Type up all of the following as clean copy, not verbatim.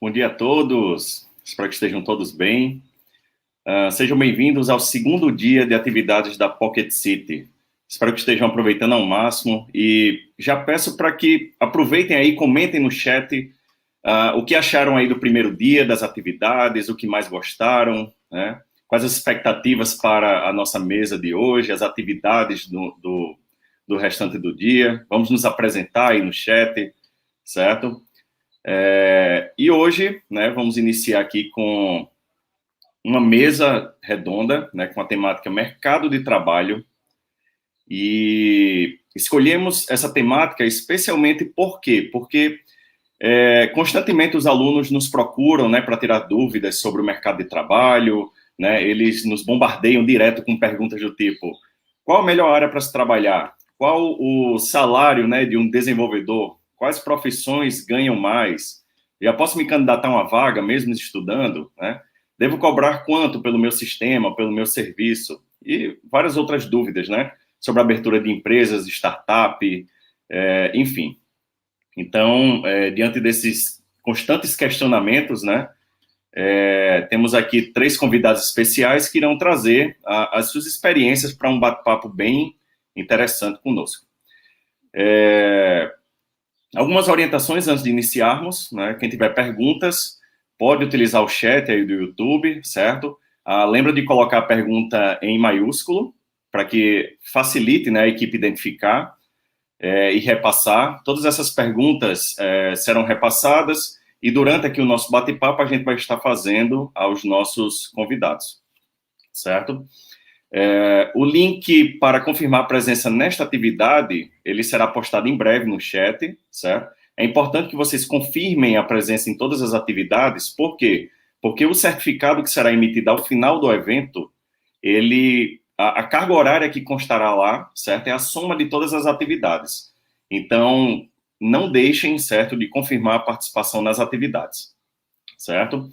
Bom dia a todos, espero que estejam todos bem. Sejam bem-vindos ao segundo dia de atividades da Pocket City. Espero que estejam aproveitando ao máximo e já peço para que aproveitem aí, comentem no chat o que acharam aí do primeiro dia das atividades, o que mais gostaram, né? Quais as expectativas para a nossa mesa de hoje, as atividades do restante do dia. Vamos nos apresentar aí no chat, certo? E hoje, né, vamos iniciar aqui com uma mesa redonda, né, com a temática mercado de trabalho, e escolhemos essa temática especialmente por quê? Porque constantemente os alunos nos procuram, né, para tirar dúvidas sobre o mercado de trabalho, né, eles nos bombardeiam direto com perguntas do tipo: qual a melhor área para se trabalhar? Qual o salário, né, de um desenvolvedor? Quais profissões ganham mais? Já posso me candidatar a uma vaga, mesmo estudando, né? Devo cobrar quanto pelo meu sistema, pelo meu serviço? E várias outras dúvidas, né? Sobre a abertura de empresas, startup, enfim. Então, diante desses constantes questionamentos, né? Temos aqui 3 convidados especiais que irão trazer as suas experiências para um bate-papo bem interessante conosco. Algumas orientações antes de iniciarmos, né? Quem tiver perguntas, pode utilizar o chat aí do YouTube, certo? Lembra de colocar a pergunta em maiúsculo, para que facilite, né, a equipe identificar e repassar. Todas essas perguntas serão repassadas e durante aqui o nosso bate-papo a gente vai estar fazendo aos nossos convidados, certo? O link para confirmar a presença nesta atividade, ele será postado em breve no chat, certo? É importante que vocês confirmem a presença em todas as atividades, por quê? Porque o certificado que será emitido ao final do evento, a carga horária que constará lá, certo? É a soma de todas as atividades. Então, não deixem, certo, de confirmar a participação nas atividades, certo?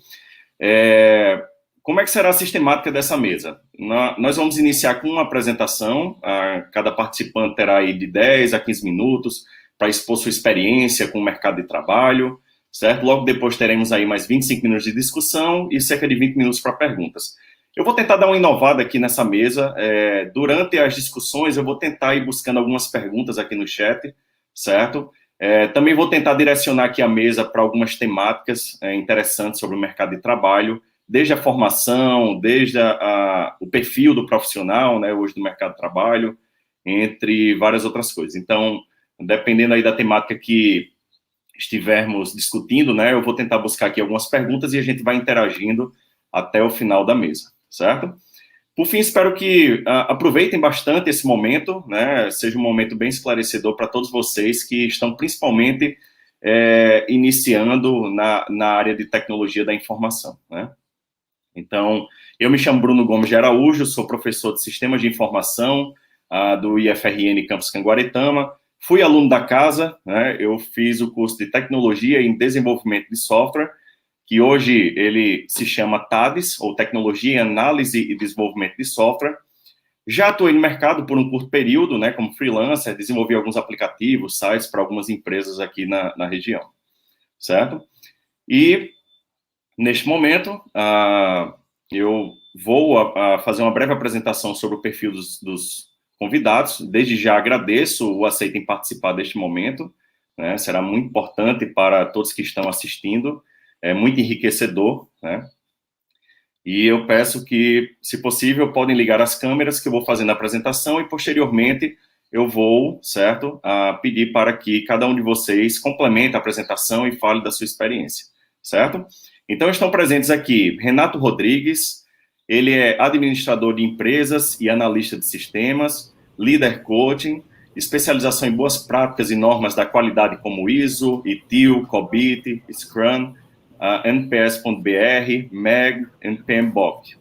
Como é que será a sistemática dessa mesa? Nós vamos iniciar com uma apresentação, cada participante terá aí de 10 a 15 minutos para expor sua experiência com o mercado de trabalho, certo? Logo depois teremos aí mais 25 minutos de discussão e cerca de 20 minutos para perguntas. Eu vou tentar dar uma inovada aqui nessa mesa, durante as discussões eu vou tentar ir buscando algumas perguntas aqui no chat, certo? Também vou tentar direcionar aqui a mesa para algumas temáticas interessantes sobre o mercado de trabalho, desde a formação, desde o perfil do profissional, né, hoje do mercado de trabalho, entre várias outras coisas. Então, dependendo aí da temática que estivermos discutindo, né, eu vou tentar buscar aqui algumas perguntas e a gente vai interagindo até o final da mesa, certo? Por fim, espero que aproveitem bastante esse momento, né, seja um momento bem esclarecedor para todos vocês que estão principalmente iniciando na área de tecnologia da informação, né? Então, eu me chamo Bruno Gomes de Araújo, sou professor de Sistemas de Informação do IFRN Campus Canguaretama, fui aluno da casa, né, eu fiz o curso de Tecnologia em Desenvolvimento de Software, que hoje ele se chama TADES, ou Tecnologia, Análise e Desenvolvimento de Software. Já atuei no mercado por um curto período, né, como freelancer, desenvolvi alguns aplicativos, sites para algumas empresas aqui na região, certo? E neste momento, eu vou fazer uma breve apresentação sobre o perfil dos convidados. Desde já agradeço o aceito em participar deste momento, né? Será muito importante para todos que estão assistindo, é muito enriquecedor, né? E eu peço que, se possível, podem ligar as câmeras que eu vou fazendo a apresentação e, posteriormente, eu vou, certo, pedir para que cada um de vocês complemente a apresentação e fale da sua experiência, certo? Então, estão presentes aqui Renato Rodrigues, ele é administrador de empresas e analista de sistemas, líder coaching, especialização em boas práticas e normas da qualidade como ISO, ITIL, COBIT, Scrum, NPS.br, MEG, PMBOK.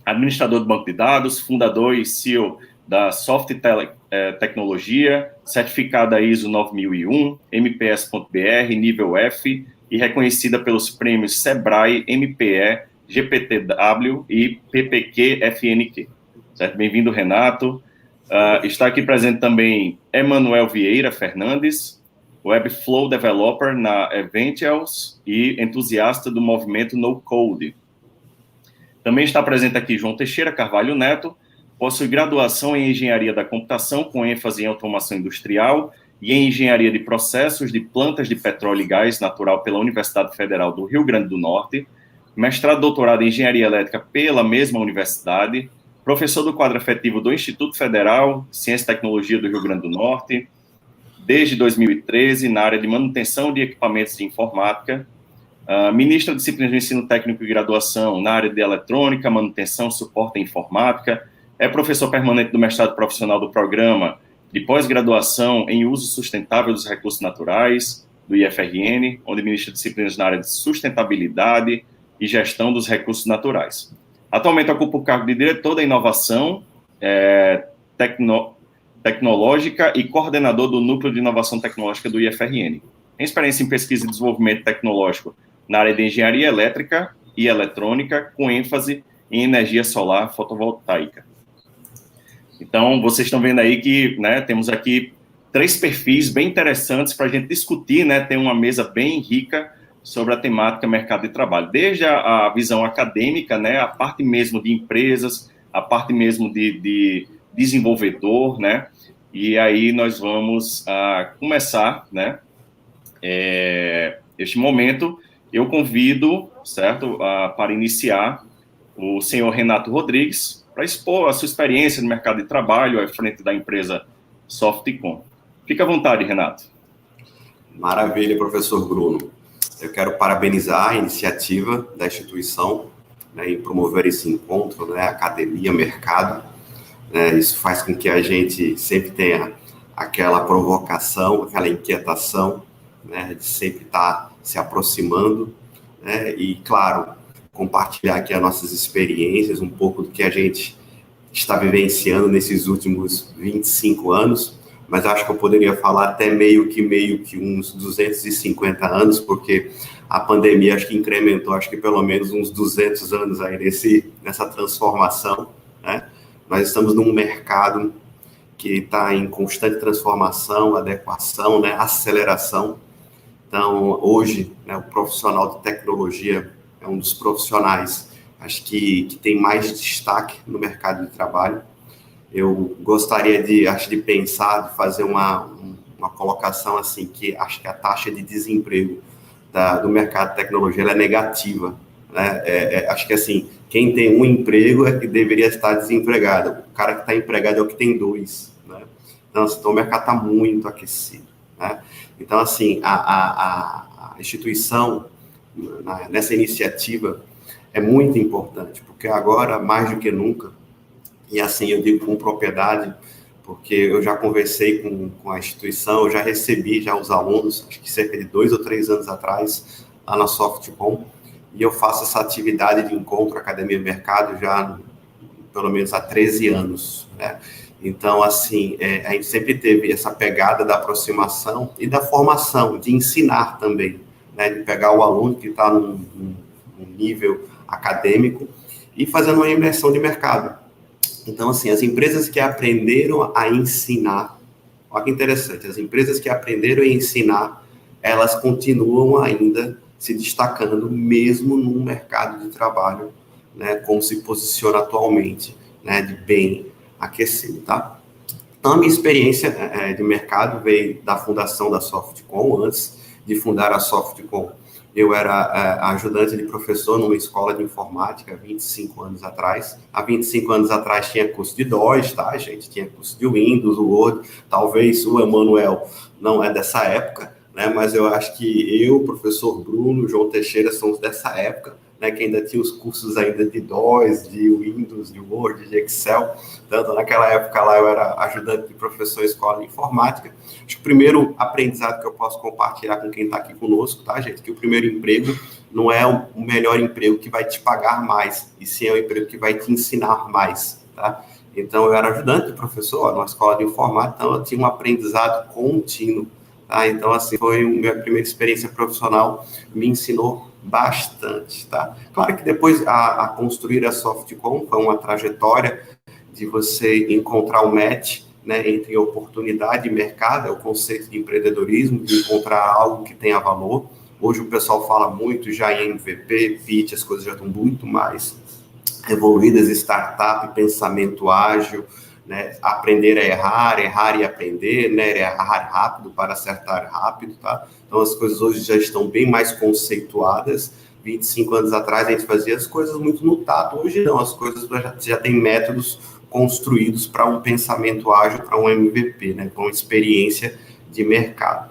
Administrador do banco de dados, fundador e CEO da Soft Tecnologia, certificada ISO 9001, MPS.br, nível F, e reconhecida pelos prêmios Sebrae, MPE, GPTW e PPQ-FNQ. Certo? Bem-vindo, Renato. Está aqui presente também Emanuel Vieira Fernandes, Webflow Developer na Eventials e entusiasta do movimento No Code. Também está presente aqui João Teixeira Carvalho Neto, possui graduação em Engenharia da Computação, com ênfase em Automação Industrial e em Engenharia de Processos de Plantas de Petróleo e Gás Natural pela Universidade Federal do Rio Grande do Norte, mestrado e doutorado em Engenharia Elétrica pela mesma universidade, professor do quadro efetivo do Instituto Federal de Ciência e Tecnologia do Rio Grande do Norte, desde 2013, na área de manutenção de equipamentos de informática, ministra de disciplinas de ensino técnico e graduação na área de eletrônica, manutenção, suporte e informática, é professor permanente do mestrado profissional do programa de pós-graduação em uso sustentável dos recursos naturais, do IFRN, onde ministra disciplinas na área de sustentabilidade e gestão dos recursos naturais. Atualmente ocupa o cargo de diretor da inovação tecnológica e coordenador do Núcleo de Inovação Tecnológica do IFRN. Tem experiência em pesquisa e desenvolvimento tecnológico na área de engenharia elétrica e eletrônica, com ênfase em energia solar fotovoltaica. Então, vocês estão vendo aí que, né, temos aqui 3 perfis bem interessantes para a gente discutir, né, tem uma mesa bem rica sobre a temática mercado de trabalho, desde a visão acadêmica, né, a parte mesmo de empresas, a parte mesmo de desenvolvedor, né, e aí nós vamos começar, né, este momento. Eu convido, certo, para iniciar, o senhor Renato Rodrigues, para expor a sua experiência no mercado de trabalho à frente da empresa Softcom. Fique à vontade, Renato. Maravilha, professor Bruno. Eu quero parabenizar a iniciativa da instituição, né, em promover esse encontro, né, academia, mercado. Isso faz com que a gente sempre tenha aquela provocação, aquela inquietação, né, de sempre estar se aproximando, né, e, claro, compartilhar aqui as nossas experiências, um pouco do que a gente está vivenciando nesses últimos 25 anos, mas acho que eu poderia falar até meio que uns 250 anos, porque a pandemia acho que incrementou, acho que pelo menos uns 200 anos aí nessa transformação, né? Nós estamos num mercado que está em constante transformação, adequação, né, aceleração. Então, hoje, né, o profissional de tecnologia é um dos profissionais, acho que tem mais destaque no mercado de trabalho. Eu gostaria de pensar, de fazer uma colocação assim, que acho que a taxa de desemprego do mercado de tecnologia ela é negativa, né? Acho que assim, quem tem um emprego é que deveria estar desempregado. O cara que está empregado é o que tem 2, né? Então, o mercado está muito aquecido, né? Então, assim, a instituição, nessa iniciativa, é muito importante, porque agora, mais do que nunca, e assim eu digo com propriedade, porque eu já conversei com a instituição, eu já recebi os alunos, acho que cerca de 2 ou 3 anos atrás, lá na Softcom, e eu faço essa atividade de encontro Academia Mercado já pelo menos há 13 anos, né? Então, assim, a gente sempre teve essa pegada da aproximação e da formação, de ensinar também, né? De pegar o aluno que está num nível acadêmico e fazendo uma imersão de mercado. Então, assim, as empresas que aprenderam a ensinar, olha que interessante, as empresas que aprenderam a ensinar, elas continuam ainda se destacando, mesmo num mercado de trabalho, né, como se posiciona atualmente, né, de bem aquecido, tá? Então, a minha experiência de mercado veio da fundação da Softcom. Antes de fundar a Softcom, eu era ajudante de professor numa escola de informática há 25 anos atrás. Há 25 anos atrás tinha curso de DOS, tá, gente? Tinha curso de Windows, Word. Talvez o Emanuel não é dessa época, né? Mas eu acho que eu, o professor Bruno, o João Teixeira somos dessa época, né? Que ainda tinha os cursos ainda de DOS, de Windows, de Word, de Excel. Tanto naquela época lá eu era ajudante de professor em escola de informática. Acho que o primeiro aprendizado que eu posso compartilhar com quem está aqui conosco, tá, gente? Que o primeiro emprego não é o melhor emprego que vai te pagar mais, e sim é o emprego que vai te ensinar mais, tá? Então, eu era ajudante de professor numa escola de informática, então eu tinha um aprendizado contínuo, tá? Então, assim, foi a minha primeira experiência profissional, me ensinou bastante, tá? Claro que depois a construir a Softcom foi uma trajetória de você encontrar o match né, entre oportunidade e mercado, é o conceito de empreendedorismo, de encontrar algo que tenha valor. Hoje o pessoal fala muito já em MVP, pitch, as coisas já estão muito mais evoluídas, startup, pensamento ágil, né, aprender a errar, errar e aprender, né, errar rápido para acertar rápido, tá? Então as coisas hoje já estão bem mais conceituadas. 25 anos atrás a gente fazia as coisas muito no tato, hoje não, as coisas já tem métodos construídos para um pensamento ágil, para um MVP, né, para uma experiência de mercado.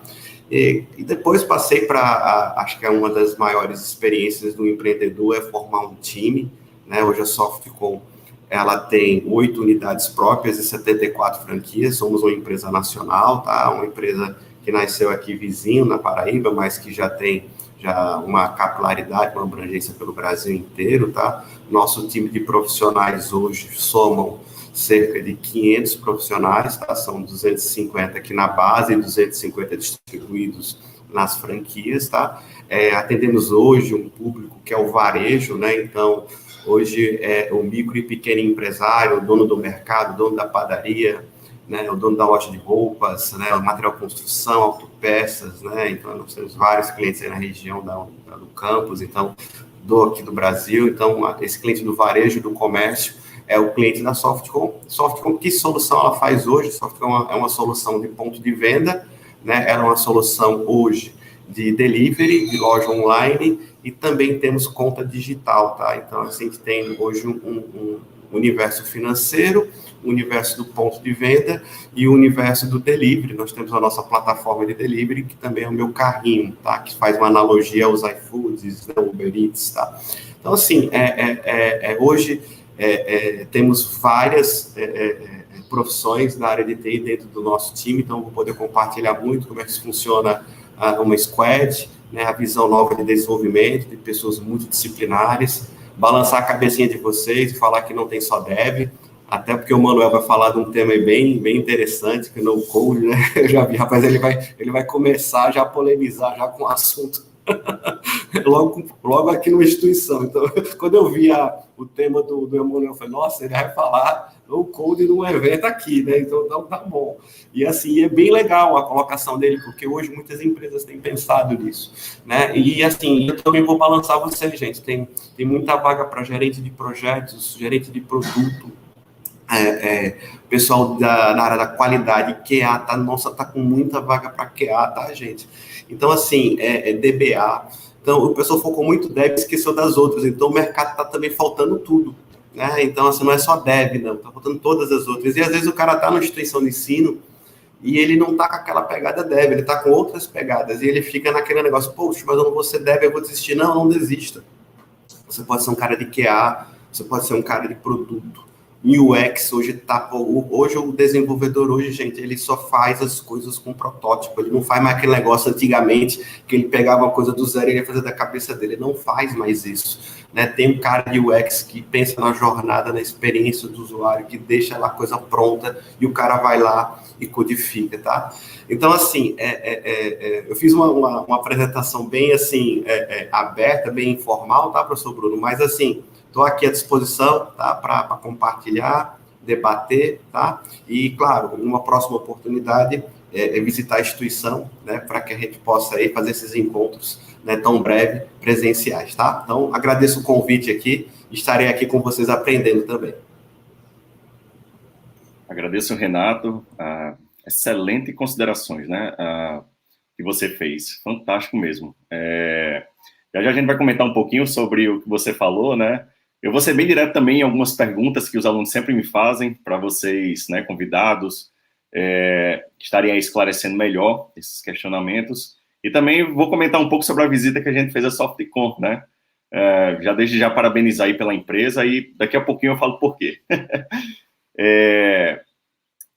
E depois passei para, acho que é uma das maiores experiências do empreendedor, é formar um time, né? Hoje a Softcom, ela tem 8 unidades próprias e 74 franquias, somos uma empresa nacional, tá? Uma empresa que nasceu aqui vizinho, na Paraíba, mas que já tem uma capilaridade, uma abrangência pelo Brasil inteiro, tá? Nosso time de profissionais hoje somam cerca de 500 profissionais, tá? São 250 aqui na base e 250 distribuídos nas franquias, tá? Atendemos hoje um público que é o varejo, né? Então, hoje é o micro e pequeno empresário, o dono do mercado, o dono da padaria, né? O dono da loja de roupas, né? O material de construção, autopeças, né? Então, nós temos vários clientes aí na região do campus, então, aqui do Brasil. Então, esse cliente do varejo, do comércio, é o cliente da Softcom. Softcom, que solução ela faz hoje? Softcom é uma solução de ponto de venda, né? Ela é uma solução hoje de delivery, de loja online, e também temos conta digital, tá? Então, assim, a gente tem hoje um universo financeiro, o universo do ponto de venda e o universo do delivery. Nós temos a nossa plataforma de delivery, que também é o meu carrinho, tá? Que faz uma analogia aos iFoods, né? Uber Eats, tá? Então, assim, hoje temos várias profissões na área de TI dentro do nosso time, então vou poder compartilhar muito como é que funciona uma squad, né, a visão nova de desenvolvimento, de pessoas multidisciplinares, balançar a cabecinha de vocês e falar que não tem só dev, até porque o Manuel vai falar de um tema bem interessante, que é no code, né? Eu já vi, rapaz, ele vai começar já a polemizar já com o assunto. logo aqui numa instituição. Então, quando eu vi o tema do Emanuel, eu falei, nossa, ele vai falar o code num evento aqui, né? Então, tá bom. E assim, é bem legal a colocação dele, porque hoje muitas empresas têm pensado nisso, né? E assim, eu também vou balançar vocês, gente. Tem muita vaga para gerente de projetos, gerente de produto, pessoal na área da qualidade, QA, tá com muita vaga para QA, tá, gente? Então, assim, DBA. Então, o pessoal focou muito dev e esqueceu das outras. Então, o mercado está também faltando tudo, né? Então, assim, não é só dev, não. Está faltando todas as outras. E, às vezes, o cara está numa instituição de ensino e ele não está com aquela pegada dev, ele está com outras pegadas. E ele fica naquele negócio, poxa, mas eu não vou ser dev, eu vou desistir. Não desista. Você pode ser um cara de QA, você pode ser um cara de produto. UX, hoje o desenvolvedor hoje, gente, ele só faz as coisas com protótipo, ele não faz mais aquele negócio antigamente, que ele pegava uma coisa do zero e ia fazer da cabeça dele, ele não faz mais isso, né? Tem um cara de UX que pensa na jornada, na experiência do usuário, que deixa lá a coisa pronta e o cara vai lá e codifica, tá? Então, assim, eu fiz uma apresentação bem, assim, aberta, bem informal, tá, professor Bruno? Mas, assim, estou aqui à disposição, tá, para compartilhar, debater, tá? E, claro, numa próxima oportunidade, visitar a instituição, né, para que a gente possa aí fazer esses encontros, né, tão breve, presenciais, tá? Então, agradeço o convite aqui, estarei aqui com vocês aprendendo também. Agradeço, Renato, excelente considerações, né, que você fez, fantástico mesmo. Já a gente vai comentar um pouquinho sobre o que você falou, né? Eu vou ser bem direto também em algumas perguntas que os alunos sempre me fazem para vocês, né, convidados, estarem aí esclarecendo melhor esses questionamentos. E também vou comentar um pouco sobre a visita que a gente fez à Softcom, né? Desde já parabenizar aí pela empresa e daqui a pouquinho eu falo por quê.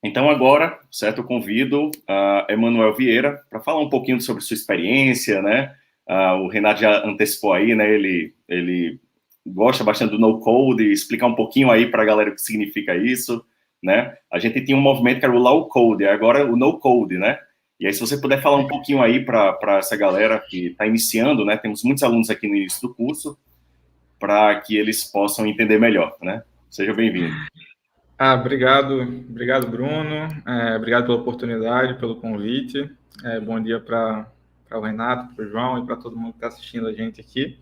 Então agora, certo, eu convido a Emanuel Vieira para falar um pouquinho sobre sua experiência, né? O Renato já antecipou aí, né? Ele gosta bastante do no-code, explicar um pouquinho aí para a galera o que significa isso, né? A gente tinha um movimento que era o low-code, agora o no-code, né? E aí, se você puder falar um pouquinho aí para essa galera que está iniciando, né? Temos muitos alunos aqui no início do curso, para que eles possam entender melhor, né? Seja bem-vindo. Obrigado, Bruno. Obrigado pela oportunidade, pelo convite. Bom dia para o Renato, para o João e para todo mundo que está assistindo a gente aqui.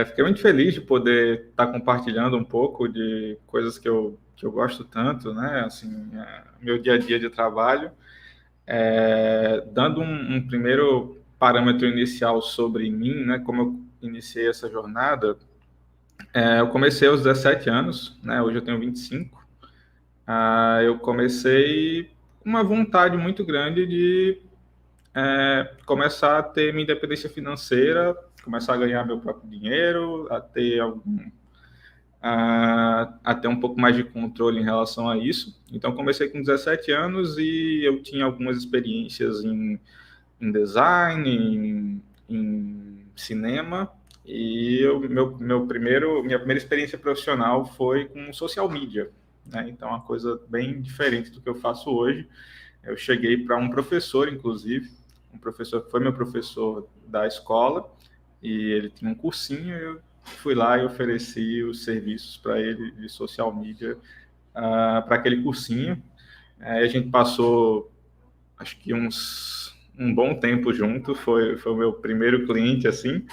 Fiquei muito feliz de poder estar compartilhando um pouco de coisas que eu gosto tanto, né? Assim, meu dia a dia de trabalho. Dando um primeiro parâmetro inicial sobre mim, né? Como eu iniciei essa jornada. Eu comecei aos 17 anos, né? Hoje eu tenho 25. Eu comecei com uma vontade muito grande de começar a ter minha independência financeira, começar a ganhar meu próprio dinheiro, a ter um pouco mais de controle em relação a isso. Então, comecei com 17 anos e eu tinha algumas experiências em design, em cinema, e minha primeira experiência profissional foi com social media, né? Então, é uma coisa bem diferente do que eu faço hoje. Eu cheguei para um professor, inclusive, um professor que foi meu professor da escola, e ele tinha um cursinho, eu fui lá e ofereci os serviços para ele de social media para aquele cursinho. Aí a gente passou, acho que um bom tempo junto, foi o meu primeiro cliente, assim,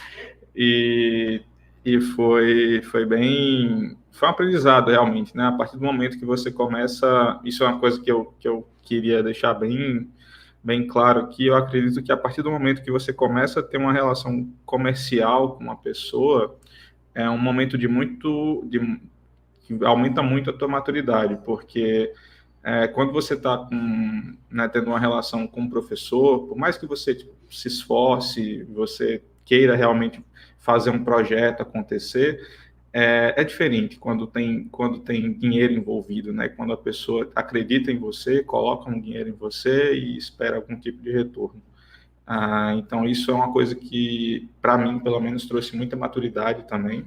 e, e foi um aprendizado realmente, né? A partir do momento que você começa, isso é uma coisa que eu queria deixar bem claro aqui. Eu acredito que a partir do momento que você começa a ter uma relação comercial com uma pessoa, é um momento que aumenta muito a tua maturidade, porque quando você está né, tendo uma relação com um professor, por mais que você se esforce, você queira realmente fazer um projeto acontecer, é diferente quando tem dinheiro envolvido, né? Quando a pessoa acredita em você, coloca um dinheiro em você e espera algum tipo de retorno. Então, isso é uma coisa que, para mim, pelo menos, trouxe muita maturidade também.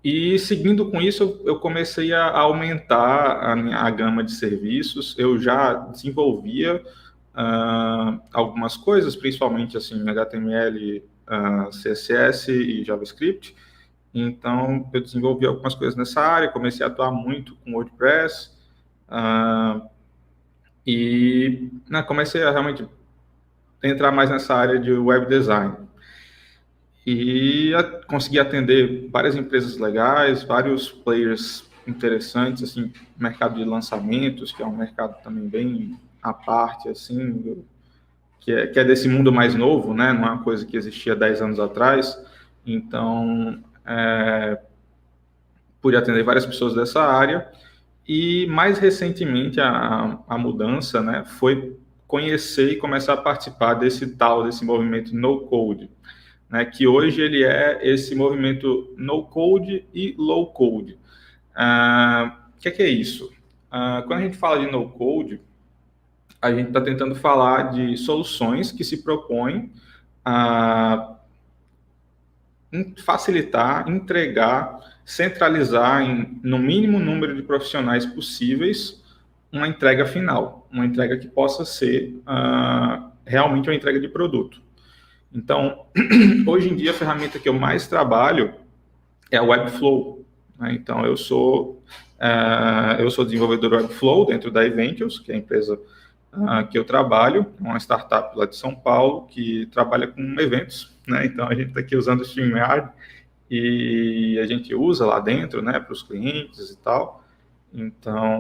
E seguindo com isso, eu comecei a aumentar a gama de serviços. Eu já desenvolvia algumas coisas, principalmente assim, HTML, CSS e JavaScript. Então, eu desenvolvi algumas coisas nessa área, comecei a atuar muito com WordPress, e né, comecei a realmente entrar mais nessa área de web design. E consegui atender várias empresas legais, vários players interessantes, assim, mercado de lançamentos, que é um mercado também bem à parte, assim, que é desse mundo mais novo, né? Não é uma coisa que existia 10 anos atrás. Então, pude atender várias pessoas dessa área. E mais recentemente a mudança, né, foi conhecer e começar a participar desse movimento no code, né, que hoje ele é esse movimento no code e low code. O que é isso? Quando a gente fala de no code, a gente está tentando falar de soluções que se propõem a facilitar, entregar, centralizar no mínimo número de profissionais possíveis uma entrega final, uma entrega que possa ser realmente uma entrega de produto. Então, hoje em dia, a ferramenta que eu mais trabalho é a Webflow, né? Então, eu sou desenvolvedor Webflow dentro da Eventus, que é a empresa que eu trabalho, uma startup lá de São Paulo, que trabalha com eventos, né? Então, a gente está aqui usando o StreamYard e a gente usa lá dentro, né, para os clientes e tal. Então,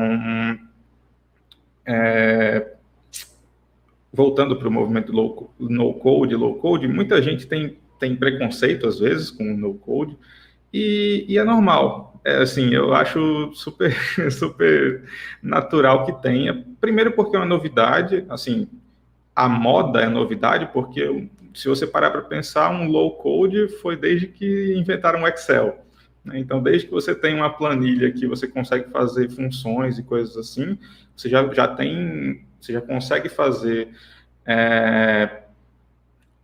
voltando para o movimento no-code, low-code, muita gente tem preconceito, às vezes, com o no-code, e é normal. Assim, eu acho super, super natural que tenha. Primeiro porque é uma novidade, assim, a moda é novidade, porque se você parar para pensar, um low-code foi desde que inventaram o Excel, né? Então, desde que você tem uma planilha que você consegue fazer funções e coisas assim, você já consegue fazer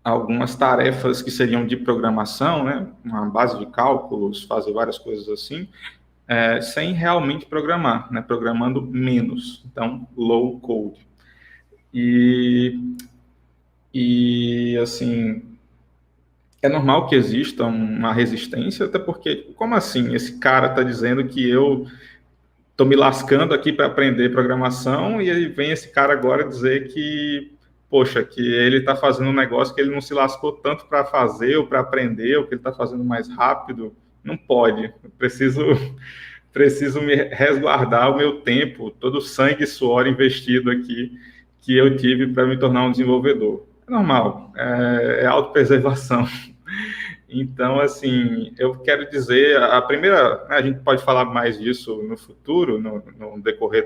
algumas tarefas que seriam de programação, né? Uma base de cálculos, fazer várias coisas assim, sem realmente programar, né? Programando menos. Então, low code. E assim, é normal que exista uma resistência, até porque, como assim? Esse cara está dizendo que eu tô me lascando aqui para aprender programação, e aí vem esse cara agora dizer que, poxa, que ele está fazendo um negócio que ele não se lascou tanto para fazer ou para aprender, ou que ele está fazendo mais rápido. Não pode. Eu preciso me resguardar o meu tempo, todo o sangue e suor investido aqui que eu tive para me tornar um desenvolvedor. É normal, é autopreservação. Então, assim, eu quero dizer, a primeira, a gente pode falar mais disso no futuro, no decorrer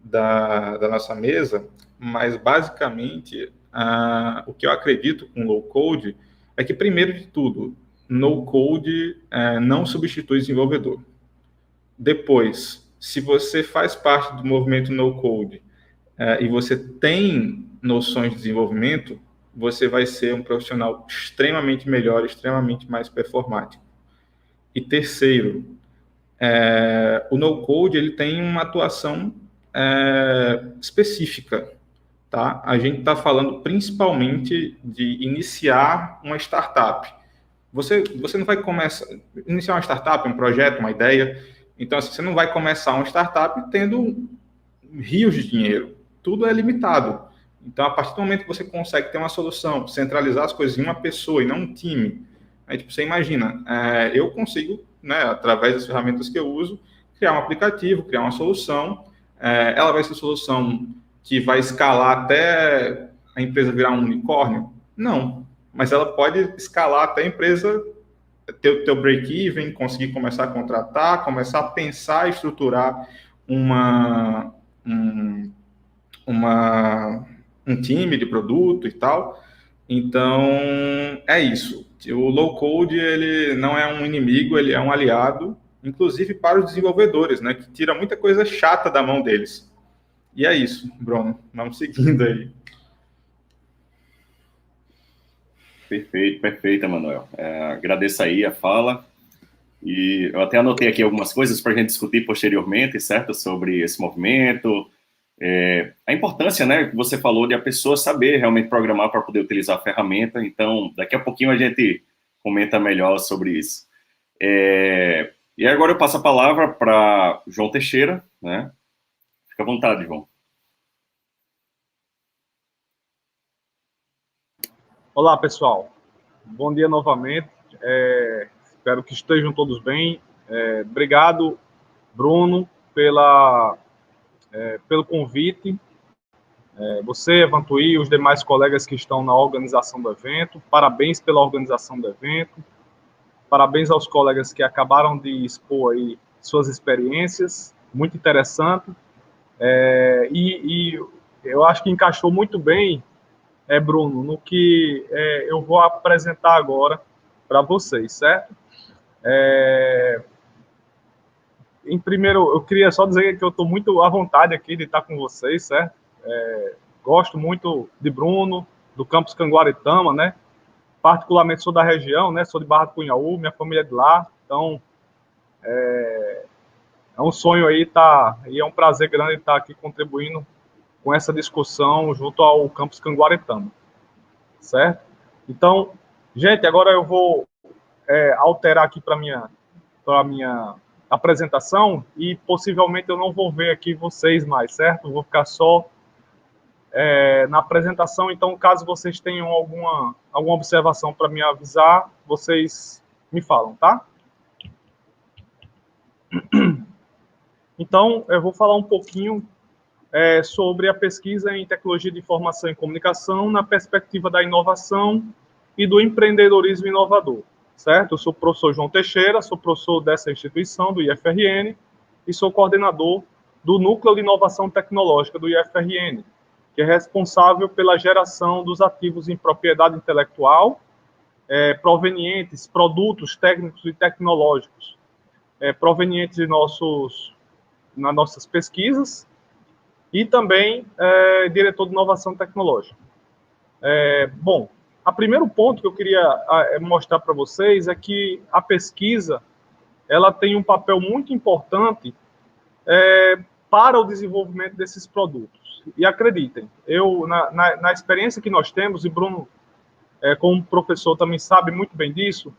da nossa mesa, mas basicamente o que eu acredito com low code é que, primeiro de tudo, no code não substitui desenvolvedor. Depois, se você faz parte do movimento no code e você tem noções de desenvolvimento, você vai ser um profissional extremamente melhor, extremamente mais performático. E terceiro, o no-code ele tem uma atuação específica. Tá? A gente está falando principalmente de iniciar uma startup. Você não vai começar... Iniciar uma startup, um projeto, uma ideia. Então, assim, você não vai começar uma startup tendo rios de dinheiro. Tudo é limitado. Então, a partir do momento que você consegue ter uma solução, centralizar as coisas em uma pessoa e não um time, aí, tipo, você imagina, eu consigo, né, através das ferramentas que eu uso, criar um aplicativo, criar uma solução, ela vai ser solução que vai escalar até a empresa virar um unicórnio? Não, mas ela pode escalar até a empresa ter o teu break-even, conseguir começar a contratar, começar a pensar e estruturar um time de produto e tal. Então, é isso. O low-code, ele não é um inimigo, ele é um aliado, inclusive para os desenvolvedores, né, que tira muita coisa chata da mão deles. E é isso, Bruno. Vamos seguindo aí. Perfeito, Emanuel. Agradeço aí a fala. E eu até anotei aqui algumas coisas para a gente discutir posteriormente, certo? Sobre esse movimento. A importância, né, que você falou de a pessoa saber realmente programar para poder utilizar a ferramenta. Então, daqui a pouquinho a gente comenta melhor sobre isso. E agora eu passo a palavra para João Teixeira, né? Fica à vontade, João. Olá, pessoal. Bom dia novamente. Espero que estejam todos bem. Obrigado, Bruno, pelo convite. Você, Evantuí, e os demais colegas que estão na organização do evento, parabéns pela organização do evento. Parabéns aos colegas que acabaram de expor aí suas experiências, muito interessante. E eu acho que encaixou muito bem, Bruno, no que eu vou apresentar agora para vocês, certo? Em primeiro, eu queria só dizer que eu estou muito à vontade aqui de estar com vocês, certo? Gosto muito de Bruno, do campus Canguaretama, né? Particularmente sou da região, né? Sou de Barra do Cunhaú, minha família é de lá, então é um sonho aí e é um prazer grande estar aqui contribuindo com essa discussão junto ao campus Canguaretama, certo? Então, gente, agora eu vou alterar aqui para minha apresentação e possivelmente eu não vou ver aqui vocês mais, certo? Eu vou ficar só na apresentação, então caso vocês tenham alguma observação para me avisar, vocês me falam, tá? Então, eu vou falar um pouquinho sobre a pesquisa em tecnologia de informação e comunicação na perspectiva da inovação e do empreendedorismo inovador, certo? Eu sou o professor João Teixeira, sou professor dessa instituição, do IFRN, e sou coordenador do Núcleo de Inovação Tecnológica do IFRN, que é responsável pela geração dos ativos em propriedade intelectual provenientes, produtos técnicos e tecnológicos provenientes de nas nossas pesquisas, e também diretor de inovação tecnológica. Bom, o primeiro ponto que eu queria mostrar para vocês é que a pesquisa ela tem um papel muito importante para o desenvolvimento desses produtos. E acreditem, na experiência que nós temos, e Bruno, como professor, também sabe muito bem disso,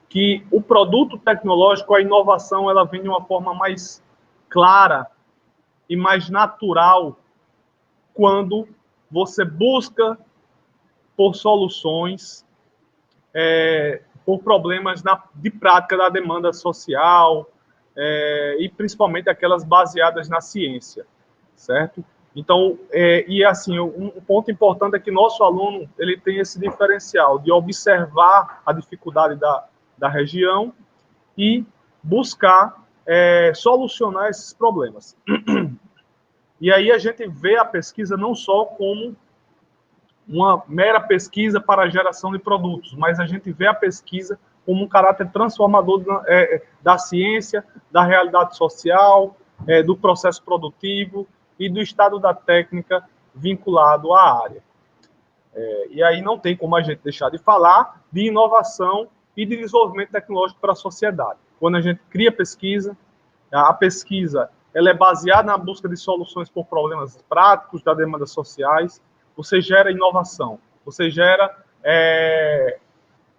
que o produto tecnológico, a inovação, ela vem de uma forma mais clara e mais natural quando você busca por soluções, por problemas de prática da demanda social, e principalmente aquelas baseadas na ciência, certo? Então, e assim, um ponto importante é que nosso aluno ele tem esse diferencial de observar a dificuldade da região e buscar solucionar esses problemas. E aí a gente vê a pesquisa não só como uma mera pesquisa para a geração de produtos, mas a gente vê a pesquisa como um caráter transformador da ciência, da realidade social, do processo produtivo e do estado da técnica vinculado à área. E aí não tem como a gente deixar de falar de inovação e de desenvolvimento tecnológico para a sociedade. Quando a gente cria pesquisa, a pesquisa ela é baseada na busca de soluções por problemas práticos das demandas sociais, você gera inovação, você gera...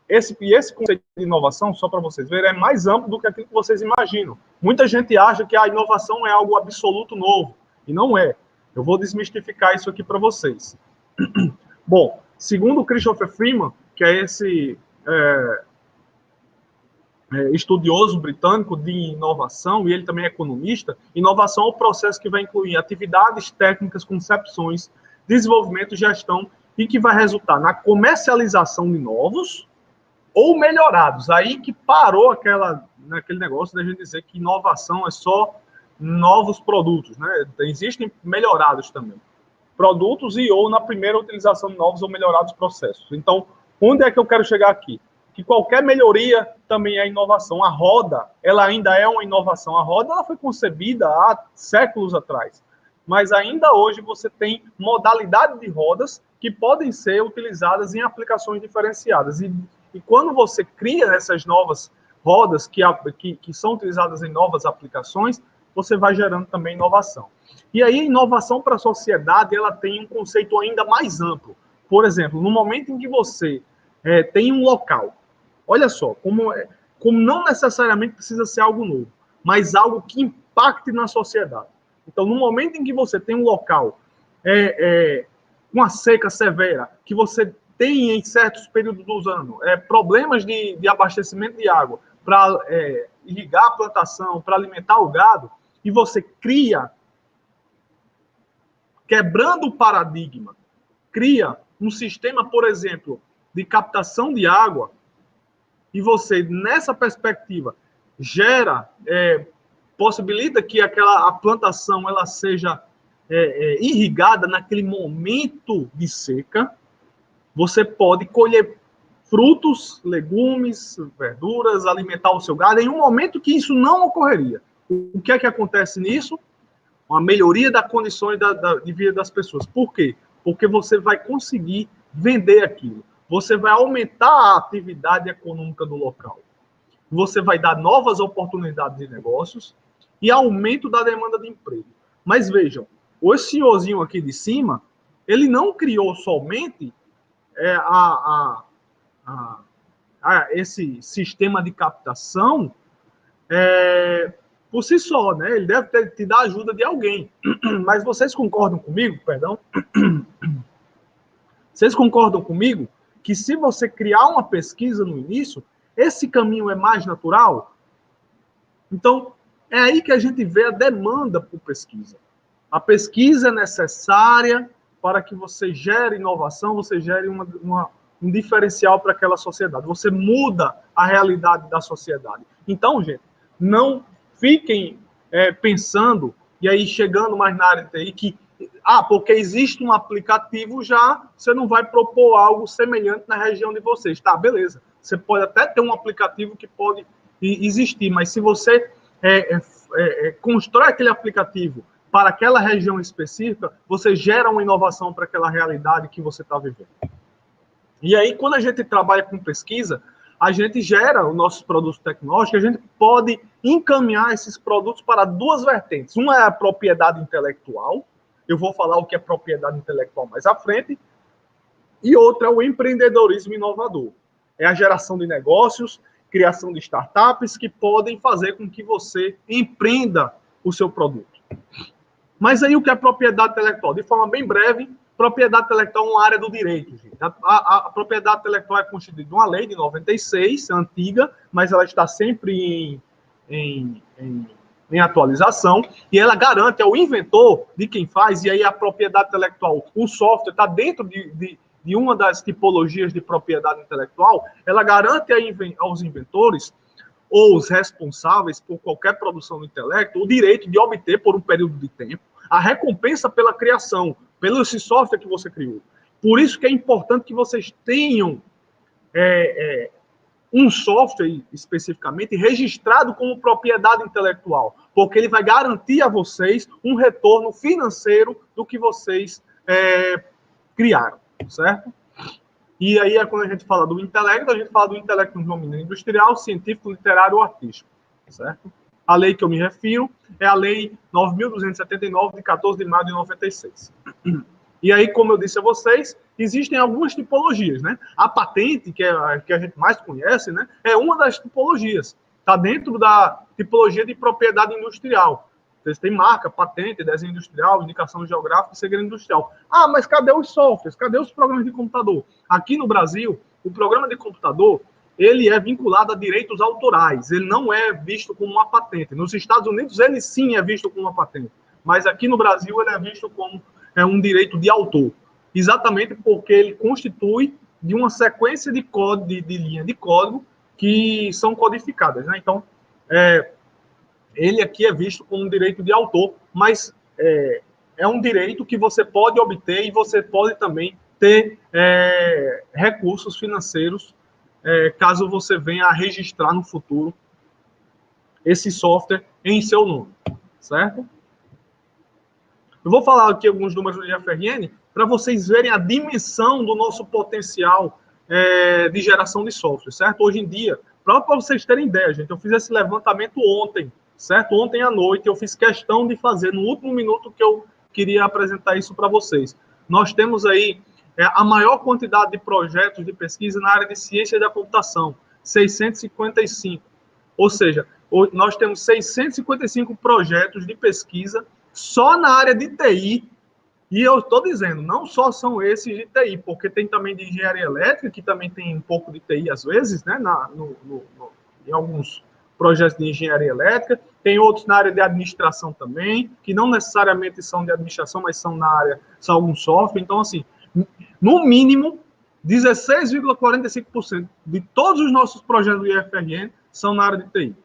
Esse conceito de inovação, só para vocês verem, é mais amplo do que aquilo que vocês imaginam. Muita gente acha que a inovação é algo absoluto novo, e não é. Eu vou desmistificar isso aqui para vocês. Bom, segundo o Christopher Freeman, que é esse estudioso britânico de inovação, e ele também é economista, inovação é o processo que vai incluir atividades técnicas, concepções, desenvolvimento, gestão, e que vai resultar na comercialização de novos ou melhorados. Aí que parou naquele negócio da gente dizer que inovação é só novos produtos, né? Existem melhorados também. Produtos ou na primeira utilização de novos ou melhorados processos. Então, onde é que eu quero chegar aqui? Que qualquer melhoria também é inovação. A roda, ela ainda é uma inovação. A roda ela foi concebida há séculos atrás. Mas ainda hoje você tem modalidade de rodas que podem ser utilizadas em aplicações diferenciadas. E quando você cria essas novas rodas que são utilizadas em novas aplicações, você vai gerando também inovação. E aí, inovação para a sociedade, ela tem um conceito ainda mais amplo. Por exemplo, no momento em que você tem um local, olha só, como não necessariamente precisa ser algo novo, mas algo que impacte na sociedade. Então, no momento em que você tem um local uma seca severa, que você tem em certos períodos do ano problemas de abastecimento de água para irrigar a plantação, para alimentar o gado, e você cria, quebrando o paradigma, cria um sistema, por exemplo, de captação de água, e você, nessa perspectiva, possibilita que a plantação ela seja irrigada naquele momento de seca, você pode colher frutos, legumes, verduras, alimentar o seu gado em um momento que isso não ocorreria. O que é que acontece nisso? Uma melhoria das condições de vida das pessoas. Por quê? Porque você vai conseguir vender aquilo. Você vai aumentar a atividade econômica do local. Você vai dar novas oportunidades de negócios e aumento da demanda de emprego. Mas vejam, o senhorzinho aqui de cima, ele não criou somente esse sistema de captação por si só, né? Ele deve ter tido a ajuda de alguém. Mas vocês concordam comigo, perdão? Vocês concordam comigo que se você criar uma pesquisa no início, esse caminho é mais natural? Então, é aí que a gente vê a demanda por pesquisa. A pesquisa é necessária para que você gere inovação, você gere um diferencial para aquela sociedade. Você muda a realidade da sociedade. Então, gente, não fiquem pensando, e aí chegando mais na área de TI, que porque existe um aplicativo já, você não vai propor algo semelhante na região de vocês. Tá, beleza. Você pode até ter um aplicativo que pode existir, mas se você constrói aquele aplicativo para aquela região específica, você gera uma inovação para aquela realidade que você está vivendo. E aí, quando a gente trabalha com pesquisa, a gente gera os nossos produtos tecnológicos, a gente pode encaminhar esses produtos para duas vertentes. Uma é a propriedade intelectual, eu vou falar o que é propriedade intelectual mais à frente, e outra é o empreendedorismo inovador. É a geração de negócios, criação de startups que podem fazer com que você empreenda o seu produto. Mas aí o que é propriedade intelectual? De forma bem breve, propriedade intelectual é uma área do direito, gente. A propriedade intelectual é constituída de uma lei de 96, antiga, mas ela está sempre em atualização, e ela garante ao inventor de quem faz, e aí a propriedade intelectual, o software está dentro de uma das tipologias de propriedade intelectual, ela garante aos inventores ou os responsáveis por qualquer produção do intelecto o direito de obter, por um período de tempo, a recompensa pela criação, pelo esse software que você criou. Por isso que é importante que vocês tenham um software, especificamente, registrado como propriedade intelectual, porque ele vai garantir a vocês um retorno financeiro do que vocês criaram, certo? E aí é quando a gente fala do intelecto, a gente fala do intelecto no domínio industrial, científico, literário ou artístico, certo? A lei que eu me refiro é a Lei 9.279, de 14 de maio de 96. E aí, como eu disse a vocês, existem algumas tipologias, né? A patente, que a gente mais conhece, né, é uma das tipologias. Está dentro da tipologia de propriedade industrial. Vocês têm marca, patente, desenho industrial, indicação geográfica e segredo industrial. Ah, mas cadê os softwares? Cadê os programas de computador? Aqui no Brasil, o programa de computador, ele é vinculado a direitos autorais. Ele não é visto como uma patente. Nos Estados Unidos, ele sim é visto como uma patente. Mas aqui no Brasil, ele é visto como um direito de autor. Exatamente porque ele constitui de uma sequência de código, de linha de código que são codificadas, né? Então, ele aqui é visto como um direito de autor, mas é um direito que você pode obter e você pode também ter recursos financeiros caso você venha a registrar no futuro esse software em seu nome, certo? Eu vou falar aqui alguns números do IFRN para vocês verem a dimensão do nosso potencial de geração de software, certo? Hoje em dia, para vocês terem ideia, gente, eu fiz esse levantamento ontem, certo? Ontem à noite, eu fiz questão de fazer, no último minuto que eu queria apresentar isso para vocês. Nós temos aí a maior quantidade de projetos de pesquisa na área de ciência da computação, 655. Ou seja, nós temos 655 projetos de pesquisa só na área de TI. E eu estou dizendo, não só são esses de TI, porque tem também de engenharia elétrica, que também tem um pouco de TI às vezes, né, em alguns projetos de engenharia elétrica, tem outros na área de administração também, que não necessariamente são de administração, mas são são algum software. Então, assim, no mínimo, 16,45% de todos os nossos projetos do IFRN são na área de TI.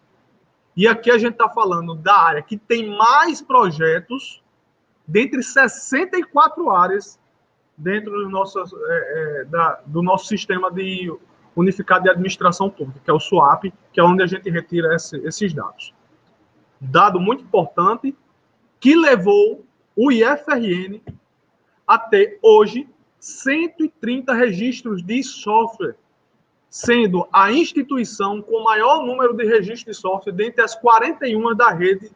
E aqui a gente está falando da área que tem mais projetos dentre 64 áreas dentro do nosso sistema de unificado de administração pública, que é o SUAP, que é onde a gente retira esses dados. Dado muito importante que levou o IFRN a ter hoje 130 registros de software, sendo a instituição com o maior número de registros de software dentre as 41 da rede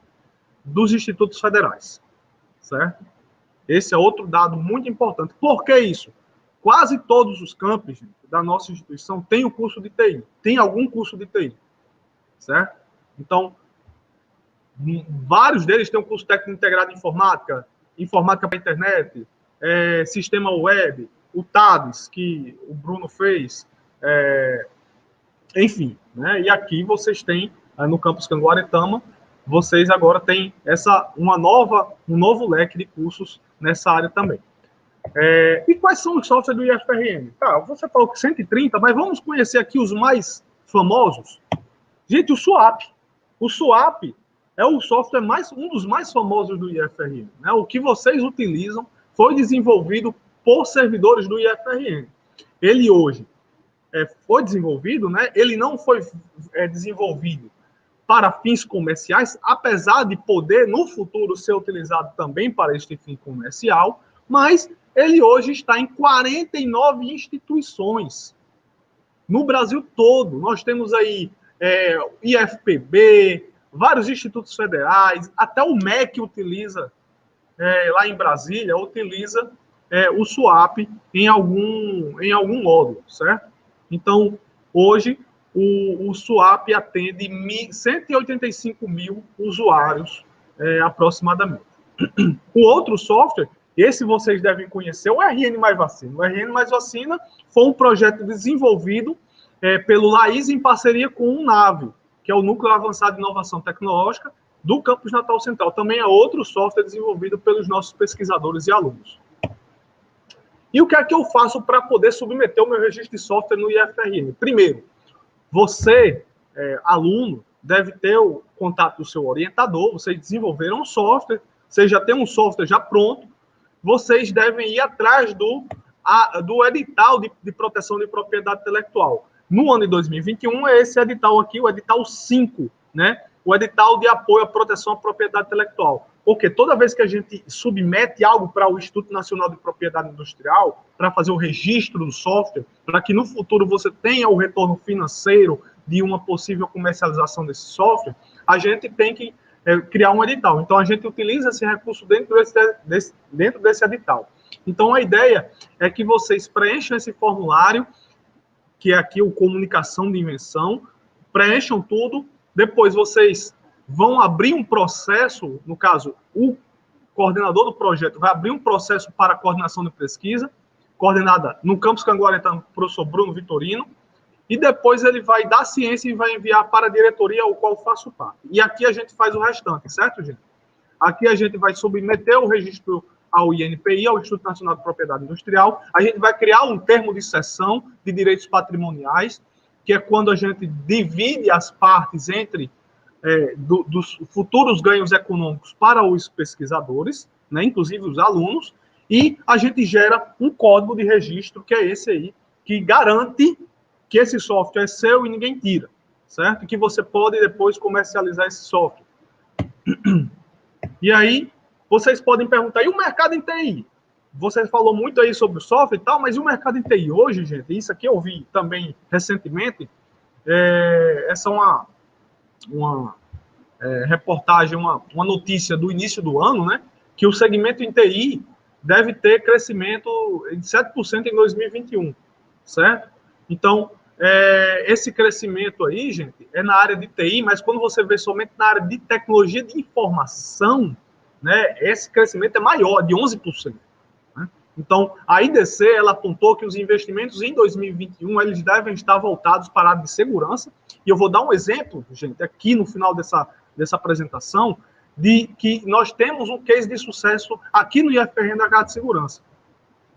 dos institutos federais. Certo? Esse é outro dado muito importante. Por que isso? Quase todos os campos da nossa instituição têm o curso de TI, tem algum curso de TI, certo? Então, vários deles têm um curso técnico integrado em informática, informática para a internet, sistema web, o TADS, que o Bruno fez, enfim, né? E aqui vocês têm, no campus Canguaretama, vocês agora têm um novo leque de cursos nessa área também. E quais são os softwares do IFRN? Tá, você falou que 130, mas vamos conhecer aqui os mais famosos. Gente, o SUAP. O SUAP é o software um dos mais famosos do IFRN. Né? O que vocês utilizam foi desenvolvido por servidores do IFRN. Ele hoje foi desenvolvido, né? Ele não foi desenvolvido para fins comerciais, apesar de poder, no futuro, ser utilizado também para este fim comercial, mas ele hoje está em 49 instituições. No Brasil todo, nós temos aí IFPB, vários institutos federais, até o MEC utiliza, lá em Brasília, utiliza o SUAP em algum módulo, certo? Então, hoje, o SUAP atende 185 mil usuários aproximadamente. O outro software, esse vocês devem conhecer, o RN Mais Vacina. O RN Mais Vacina foi um projeto desenvolvido pelo LAIS em parceria com o NAVE, que é o Núcleo Avançado de Inovação Tecnológica do Campus Natal Central. Também é outro software desenvolvido pelos nossos pesquisadores e alunos. E o que é que eu faço para poder submeter o meu registro de software no IFRN? Primeiro, você, aluno, deve ter o contato do seu orientador, vocês desenvolveram um software, vocês já têm um software já pronto, vocês devem ir atrás do edital de proteção de propriedade intelectual. No ano de 2021, é esse edital aqui, o edital 5, né? O edital de apoio à proteção à propriedade intelectual. Porque toda vez que a gente submete algo para o Instituto Nacional de Propriedade Industrial, para fazer o registro do software, para que no futuro você tenha o retorno financeiro de uma possível comercialização desse software, a gente tem que criar um edital. Então, a gente utiliza esse recurso dentro desse edital. Então, a ideia é que vocês preencham esse formulário, que é aqui o Comunicação de Invenção, preencham tudo, depois vocês vão abrir um processo, no caso, o coordenador do projeto vai abrir um processo para a coordenação de pesquisa, coordenada no Campus Canguaretama, pelo professor Bruno Vitorino, e depois ele vai dar ciência e vai enviar para a diretoria, ao qual faço parte. E aqui a gente faz o restante, certo, gente? Aqui a gente vai submeter o registro ao INPI, ao Instituto Nacional de Propriedade Industrial, a gente vai criar um termo de cessão de direitos patrimoniais, que é quando a gente divide as partes entre dos futuros ganhos econômicos para os pesquisadores, né, inclusive os alunos, e a gente gera um código de registro, que é esse aí, que garante que esse software é seu e ninguém tira, certo? Que você pode depois comercializar esse software. E aí, vocês podem perguntar, e o mercado em TI? Você falou muito aí sobre o software e tal, mas e o mercado em TI hoje, gente? Isso aqui eu vi também recentemente, essa é uma reportagem, uma notícia do início do ano, né? Que o segmento em TI deve ter crescimento de 7% em 2021, certo? Então, esse crescimento aí, gente, é na área de TI, mas quando você vê somente na área de tecnologia de informação, né, esse crescimento é maior, de 11%. Né? Então, a IDC, ela apontou que os investimentos em 2021, eles devem estar voltados para a área de segurança, e eu vou dar um exemplo, gente, aqui no final dessa apresentação, de que nós temos um case de sucesso aqui no IFRN da área de segurança,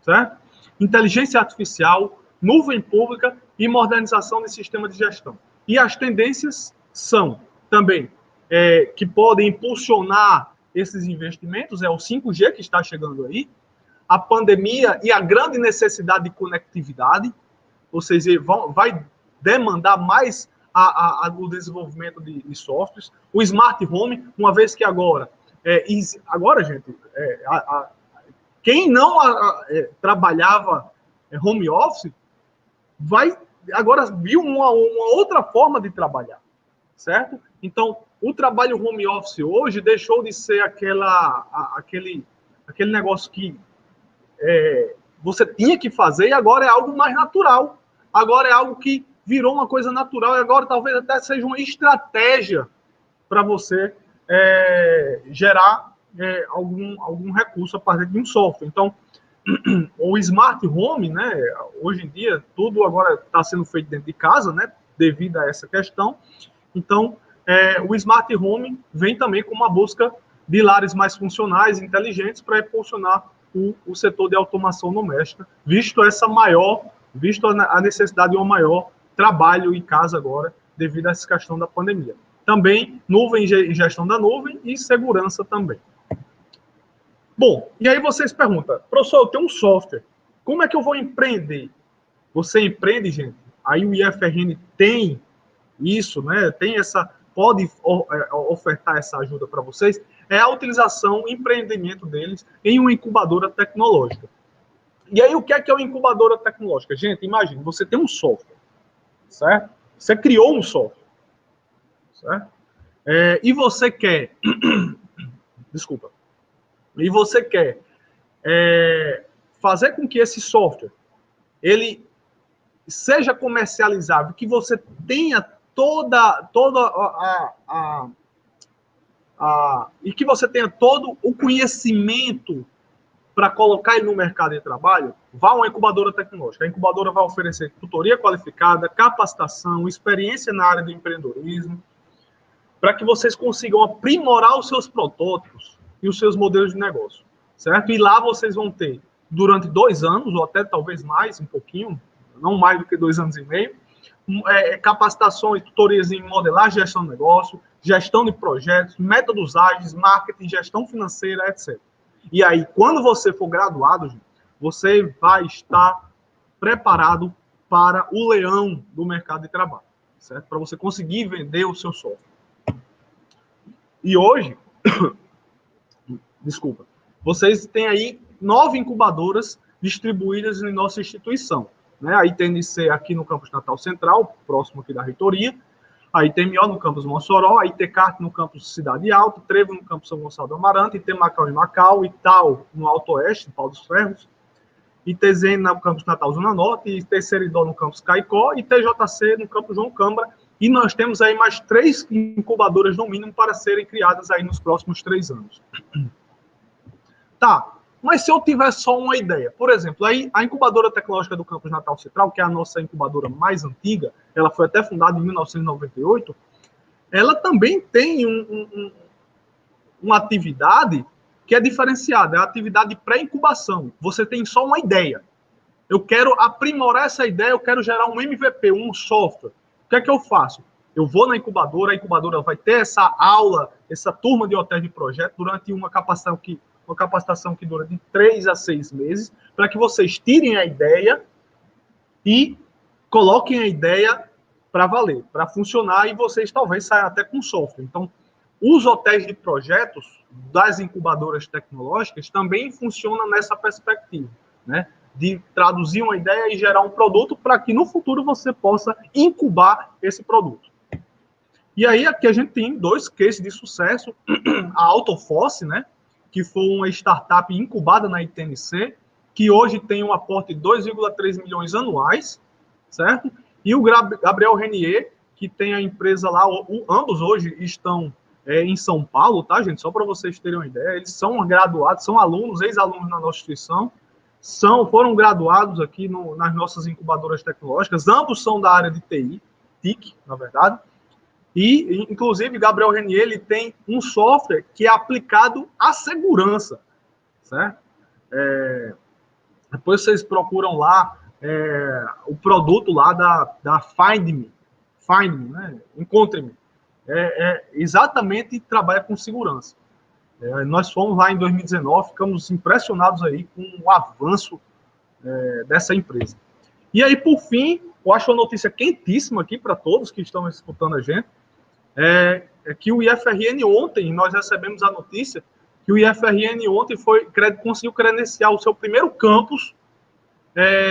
certo? Inteligência artificial, nuvem pública e modernização de sistema de gestão. E as tendências são também que podem impulsionar esses investimentos, é o 5G que está chegando aí, a pandemia e a grande necessidade de conectividade, ou seja, vai demandar mais o desenvolvimento de softwares, o smart home, uma vez que agora, gente, quem não trabalhava home office, agora viu uma outra forma de trabalhar, certo? Então, o trabalho home office hoje deixou de ser aquele negócio que você tinha que fazer e agora é algo mais natural. Agora é algo que virou uma coisa natural e agora talvez até seja uma estratégia para você gerar algum recurso a partir de um software. Então, o smart home, né, hoje em dia, tudo agora está sendo feito dentro de casa, né, devido a essa questão. Então, o smart home vem também com uma busca de lares mais funcionais, inteligentes, para impulsionar o setor de automação doméstica, visto a necessidade de um maior trabalho em casa agora, devido a essa questão da pandemia. Também nuvem e gestão da nuvem e segurança também. Bom, e aí vocês perguntam, professor, eu tenho um software, como é que eu vou empreender? Você empreende, gente? Aí o IFRN tem isso, né? Pode ofertar essa ajuda para vocês, é a utilização, o empreendimento deles em uma incubadora tecnológica. E aí, o que é uma incubadora tecnológica? Gente, imagine, você tem um software, certo? Você criou um software, certo? E você quer... Desculpa. E você quer fazer com que esse software ele seja comercializável, que você tenha toda e que você tenha todo o conhecimento para colocar ele no mercado de trabalho, vá a uma incubadora tecnológica. A incubadora vai oferecer tutoria qualificada, capacitação, experiência na área do empreendedorismo, para que vocês consigam aprimorar os seus protótipos e os seus modelos de negócio, certo? E lá vocês vão ter, durante 2 anos, ou até talvez mais, um pouquinho, não mais do que 2 anos e meio, capacitações, tutorias em modelagem, gestão de negócio, gestão de projetos, métodos ágeis, marketing, gestão financeira, etc. E aí, quando você for graduado, gente, você vai estar preparado para o leão do mercado de trabalho, certo? Para você conseguir vender o seu software. E hoje, desculpa, vocês têm aí 9 incubadoras distribuídas em nossa instituição, né? A ITNC aqui no campus Natal Central, próximo aqui da reitoria, a ITMO no campus Mossoró, a ITCART no campus Cidade Alta, Trevo no campus São Gonçalo do Amarante, ITMacau em Macau, Ital no Alto Oeste, em Pau dos Ferros, ITZN no campus Natal Zona Norte, ITCeridó no campus Caicó e TJC no campus João Câmara. E nós temos aí mais 3 incubadoras no mínimo para serem criadas aí nos próximos 3 anos. Tá, mas se eu tiver só uma ideia, por exemplo, aí a incubadora tecnológica do campus Natal Central, que é a nossa incubadora mais antiga, ela foi até fundada em 1998, ela também tem uma atividade que é diferenciada, é a atividade de pré-incubação. Você tem só uma ideia. Eu quero aprimorar essa ideia, eu quero gerar um MVP, um software. O que é que eu faço? Eu vou na incubadora, a incubadora vai ter essa aula, essa turma de hotéis de projeto durante uma capacitação que dura de 3 a 6 meses, para que vocês tirem a ideia e coloquem a ideia para valer, para funcionar, e vocês talvez saiam até com software. Então, os hotéis de projetos das incubadoras tecnológicas também funcionam nessa perspectiva, né? De traduzir uma ideia e gerar um produto para que no futuro você possa incubar esse produto. E aí aqui a gente tem 2 cases de sucesso, a Autoforce, né? Que foi uma startup incubada na ITNC, que hoje tem um aporte de 2,3 milhões anuais, certo? E o Gabriel Renier, que tem a empresa lá, ambos hoje estão em São Paulo, tá, gente? Só para vocês terem uma ideia, eles são graduados, são alunos, ex-alunos na nossa instituição, foram graduados aqui nas nossas incubadoras tecnológicas, ambos são da área de TI, TIC, na verdade, e, inclusive, Gabriel Renier, ele tem um software que é aplicado à segurança, certo? Depois vocês procuram lá o produto lá da Find Me, né? Encontre-me. Exatamente trabalha com segurança. Nós fomos lá em 2019, ficamos impressionados aí com o avanço dessa empresa. E aí, por fim, eu acho uma notícia quentíssima aqui para todos que estão escutando a gente, é que o IFRN ontem, nós recebemos a notícia que o IFRN ontem conseguiu credenciar o seu primeiro campus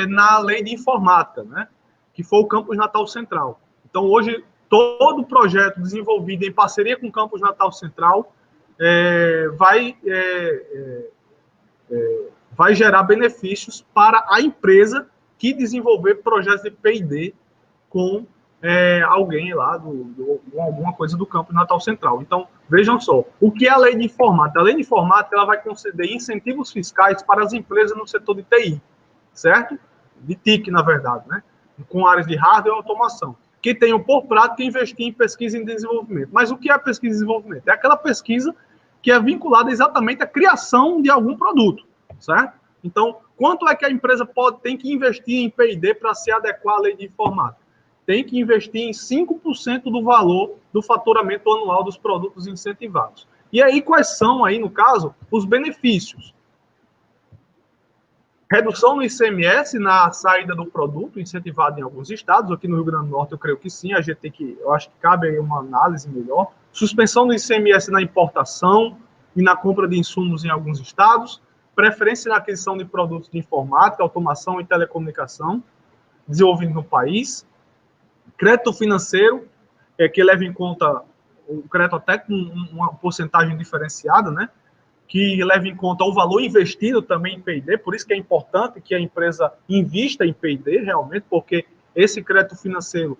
na lei de informática, né? Que foi o campus Natal Central. Então, hoje, todo projeto desenvolvido em parceria com o campus Natal Central vai gerar benefícios para a empresa que desenvolver projetos de P&D com alguém lá, alguma coisa do campus Natal Central. Então, vejam só, o que é a lei de informática? A lei de informática ela vai conceder incentivos fiscais para as empresas no setor de TI, certo? De TIC, na verdade, né? Com áreas de hardware e automação, que tenham por prática investir em pesquisa e desenvolvimento. Mas o que é pesquisa e desenvolvimento? É aquela pesquisa que é vinculada exatamente à criação de algum produto, certo? Então, quanto é que a empresa tem que investir em P&D para se adequar à lei de informática? Tem que investir em 5% do valor do faturamento anual dos produtos incentivados. E aí, quais são, aí, no caso, os benefícios? Redução no ICMS na saída do produto, incentivado em alguns estados. Aqui no Rio Grande do Norte, eu creio que sim. Eu acho que cabe aí uma análise melhor. Suspensão do ICMS na importação e na compra de insumos em alguns estados. Preferência na aquisição de produtos de informática, automação e telecomunicação desenvolvidos no país. Crédito financeiro, que leva em conta o crédito até com uma porcentagem diferenciada, né? Que leva em conta o valor investido também em P&D, por isso que é importante que a empresa invista em P&D realmente, porque esse crédito financeiro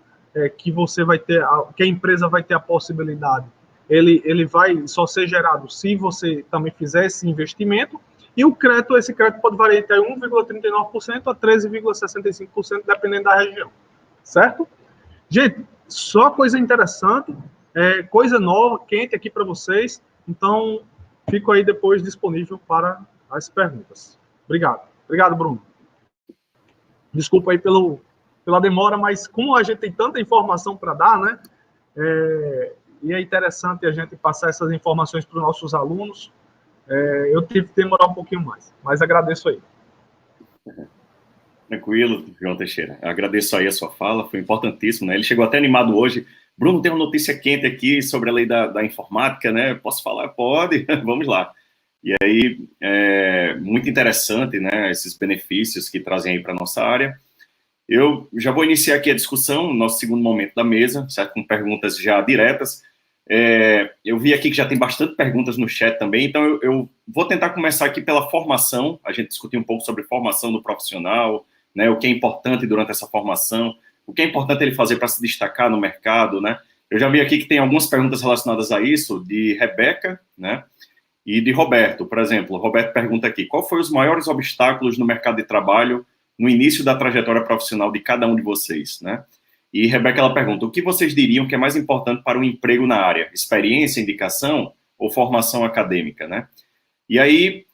que você vai ter, que a empresa vai ter a possibilidade ele vai só ser gerado se você também fizer esse investimento, e esse crédito pode variar entre 1,39% a 13,65%, dependendo da região, certo? Gente, só coisa interessante, coisa nova, quente aqui para vocês, então fico aí depois disponível para as perguntas. Obrigado, Bruno. Desculpa aí pela demora, mas como a gente tem tanta informação para dar, né? E é interessante a gente passar essas informações para os nossos alunos, eu tive que demorar um pouquinho mais, mas agradeço aí. Tranquilo, João Teixeira. Eu agradeço aí a sua fala, foi importantíssimo, né? Ele chegou até animado hoje. Bruno, tem uma notícia quente aqui sobre a lei da informática, né? Posso falar? Pode, vamos lá. E aí, muito interessante, né? Esses benefícios que trazem aí para a nossa área. Eu já vou iniciar aqui a discussão, nosso segundo momento da mesa, certo? Com perguntas já diretas. Eu vi aqui que já tem bastante perguntas no chat também, então eu vou tentar começar aqui pela formação, a gente discutir um pouco sobre formação do profissional, né, o que é importante durante essa formação, o que é importante ele fazer para se destacar no mercado, né? Eu já vi aqui que tem algumas perguntas relacionadas a isso, de Rebeca, né, e de Roberto, por exemplo. Roberto pergunta aqui, qual foi os maiores obstáculos no mercado de trabalho no início da trajetória profissional de cada um de vocês, né? E Rebeca, ela pergunta, o que vocês diriam que é mais importante para um emprego na área? Experiência, indicação ou formação acadêmica, né? E aí,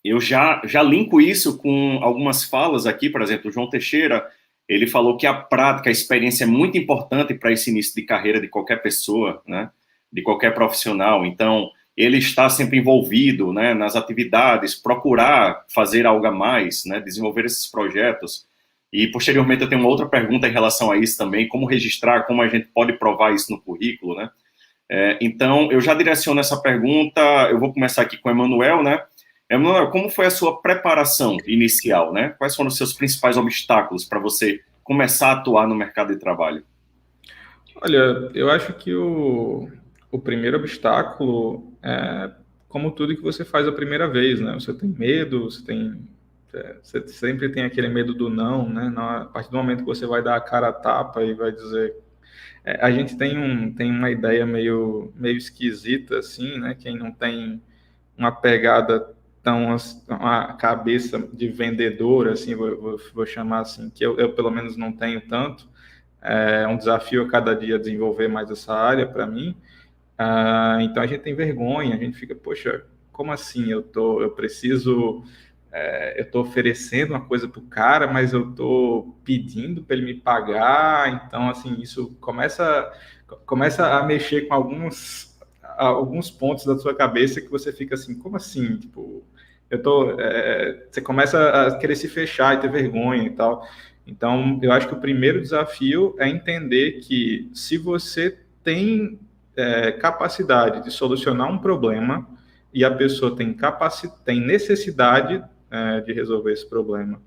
eu já linko isso com algumas falas aqui, por exemplo, o João Teixeira, ele falou que a prática, a experiência é muito importante para esse início de carreira de qualquer pessoa, né? De qualquer profissional. Então, ele está sempre envolvido, né, nas atividades, procurar fazer algo a mais, né, desenvolver esses projetos. E, posteriormente, eu tenho uma outra pergunta em relação a isso também, como registrar, como a gente pode provar isso no currículo, né? Então, eu já direciono essa pergunta, eu vou começar aqui com o Emanuel, né? Emanuel, como foi a sua preparação inicial, né? Quais foram os seus principais obstáculos para você começar a atuar no mercado de trabalho? Olha, eu acho que o primeiro obstáculo é como tudo que você faz a primeira vez, né? Você tem medo, você sempre tem aquele medo do não, né? A partir do momento que você vai dar a cara a tapa e vai dizer... a gente tem uma ideia meio esquisita, assim, né? Quem não tem uma pegada tão... uma cabeça de vendedor, assim, vou chamar assim, que eu pelo menos não tenho tanto. É um desafio a cada dia desenvolver mais essa área para mim. Então a gente tem vergonha, a gente fica, poxa, como assim? Eu estou oferecendo uma coisa para o cara, mas eu estou pedindo para ele me pagar. Então, assim, isso começa a mexer com alguns pontos da sua cabeça que você fica assim, como assim? Tipo, você começa a querer se fechar e ter vergonha e tal. Então, eu acho que o primeiro desafio é entender que se você tem capacidade de solucionar um problema e a pessoa tem necessidade de resolver esse problema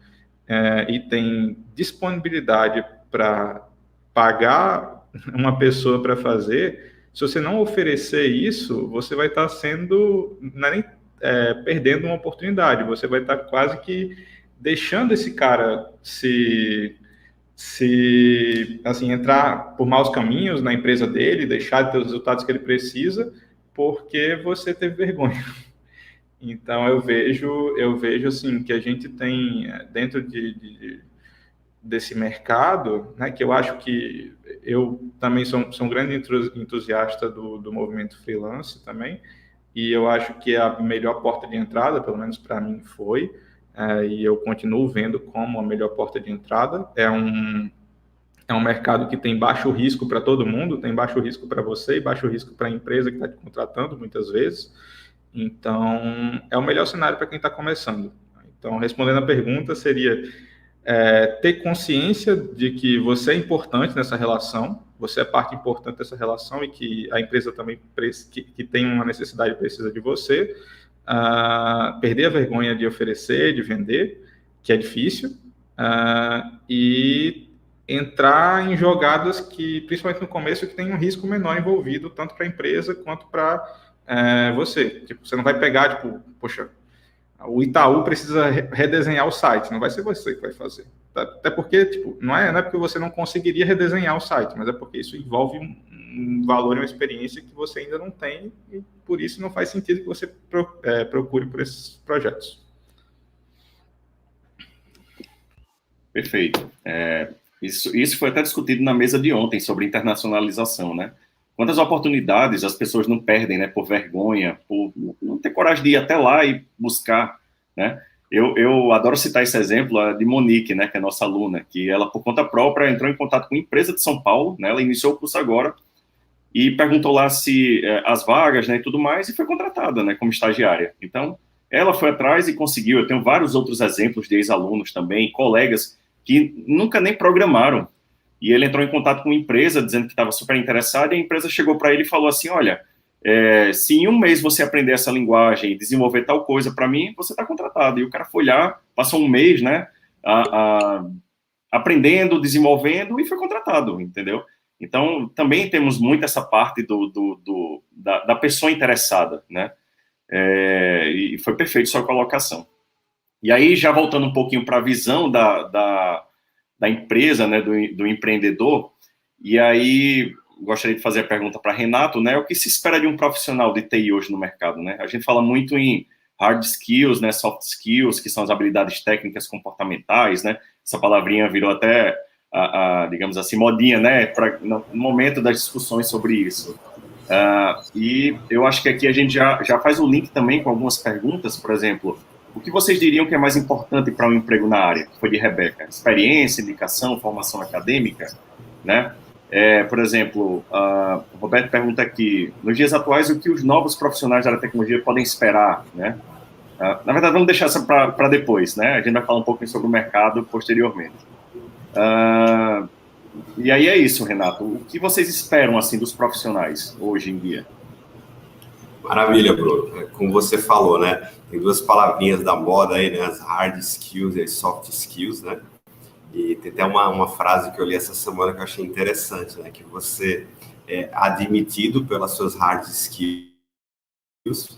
e tem disponibilidade para pagar uma pessoa para fazer, se você não oferecer isso, você vai estar perdendo uma oportunidade, você vai estar quase que deixando esse cara assim, entrar por maus caminhos na empresa dele, deixar de ter os resultados que ele precisa, porque você teve vergonha. Então, eu vejo assim, que a gente tem dentro desse mercado, né, que eu acho que eu também sou um grande entusiasta do movimento freelance também, e eu acho que a melhor porta de entrada, pelo menos para mim, foi, e eu continuo vendo como a melhor porta de entrada. É um mercado que tem baixo risco para todo mundo, tem baixo risco para você e baixo risco para a empresa que está te contratando, muitas vezes. Então, é o melhor cenário para quem está começando. Então, respondendo a pergunta, seria ter consciência de que você é importante nessa relação, você é parte importante dessa relação e que a empresa também que tem uma necessidade precisa de você. Perder a vergonha de oferecer, de vender, que é difícil, e entrar em jogadas que, principalmente no começo, que tem um risco menor envolvido, tanto para a empresa quanto para você. Tipo, você não vai pegar, tipo, poxa, o Itaú precisa redesenhar o site, não vai ser você que vai fazer. Até porque, tipo, não é porque você não conseguiria redesenhar o site, mas é porque isso envolve um valor e uma experiência que você ainda não tem, e por isso não faz sentido que você procure por esses projetos. Perfeito. Isso foi até discutido na mesa de ontem, sobre internacionalização, né? Quantas oportunidades as pessoas não perdem, né, por vergonha, por não ter coragem de ir até lá e buscar, né? Eu adoro citar esse exemplo, a de Monique, né, que é nossa aluna, que ela, por conta própria, entrou em contato com uma empresa de São Paulo, né, ela iniciou o curso agora, e perguntou lá se as vagas, né, e tudo mais, e foi contratada, né, como estagiária. Então, ela foi atrás e conseguiu. Eu tenho vários outros exemplos de ex-alunos também, colegas que nunca nem programaram, e ele entrou em contato com uma empresa dizendo que estava super interessado, e a empresa chegou para ele e falou assim, olha, se em um mês você aprender essa linguagem e desenvolver tal coisa para mim, você está contratado. E o cara foi lá, passou um mês, né, aprendendo, desenvolvendo, e foi contratado, entendeu? Então, também temos muito essa parte da pessoa interessada, né? E foi perfeito sua colocação. E aí, já voltando um pouquinho para a visão da empresa, né, do empreendedor, e aí gostaria de fazer a pergunta para Renato, né? O que se espera de um profissional de TI hoje no mercado, né? A gente fala muito em hard skills, né, soft skills, que são as habilidades técnicas comportamentais, né? Essa palavrinha virou até, digamos assim, modinha, né, no momento das discussões sobre isso. E eu acho que aqui a gente já faz o link também com algumas perguntas, por exemplo, o que vocês diriam que é mais importante para um emprego na área? Que foi de Rebeca: experiência, indicação, formação acadêmica, né? Por exemplo, o Roberto pergunta aqui, nos dias atuais, o que os novos profissionais da área de tecnologia podem esperar, né? Na verdade, vamos deixar isso para depois, né? A gente vai falar um pouquinho sobre o mercado posteriormente. E aí é isso, Renato. O que vocês esperam, assim, dos profissionais hoje em dia? Maravilha, Bruno. Como você falou, né? Tem duas palavrinhas da moda aí, né? As hard skills e as soft skills, né? E tem até uma frase que eu li essa semana que eu achei interessante, né? Que você é admitido pelas suas hard skills,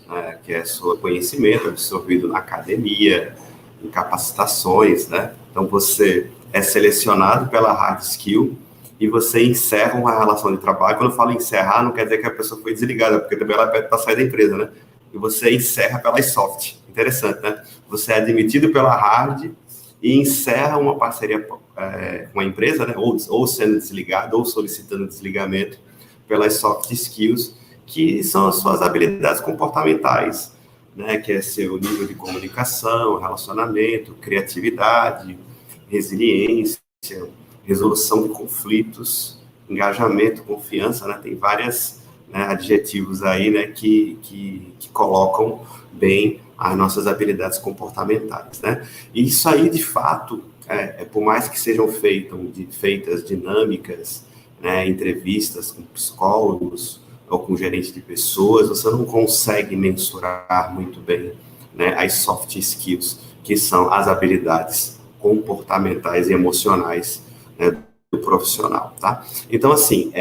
né? Que é seu conhecimento absorvido na academia, em capacitações, né? Então, você é selecionado pela hard skill e você encerra uma relação de trabalho. Quando eu falo encerrar, não quer dizer que a pessoa foi desligada, porque também ela pede para sair da empresa, né? E você encerra pelas soft. Interessante, né? Você é admitido pela hard e encerra uma parceria com a empresa, né? Ou sendo desligado, ou solicitando desligamento pelas soft skills, que são as suas habilidades comportamentais, né? Que é seu nível de comunicação, relacionamento, criatividade, resiliência, resolução de conflitos, engajamento, confiança, né? Tem vários, né, adjetivos aí, né, que colocam bem as nossas habilidades comportamentais, né? E isso aí, de fato, por mais que sejam feitas dinâmicas, né, entrevistas com psicólogos ou com gerentes de pessoas, você não consegue mensurar muito bem, né, as soft skills, que são as habilidades comportamentais e emocionais, né, do profissional, tá? Então, assim,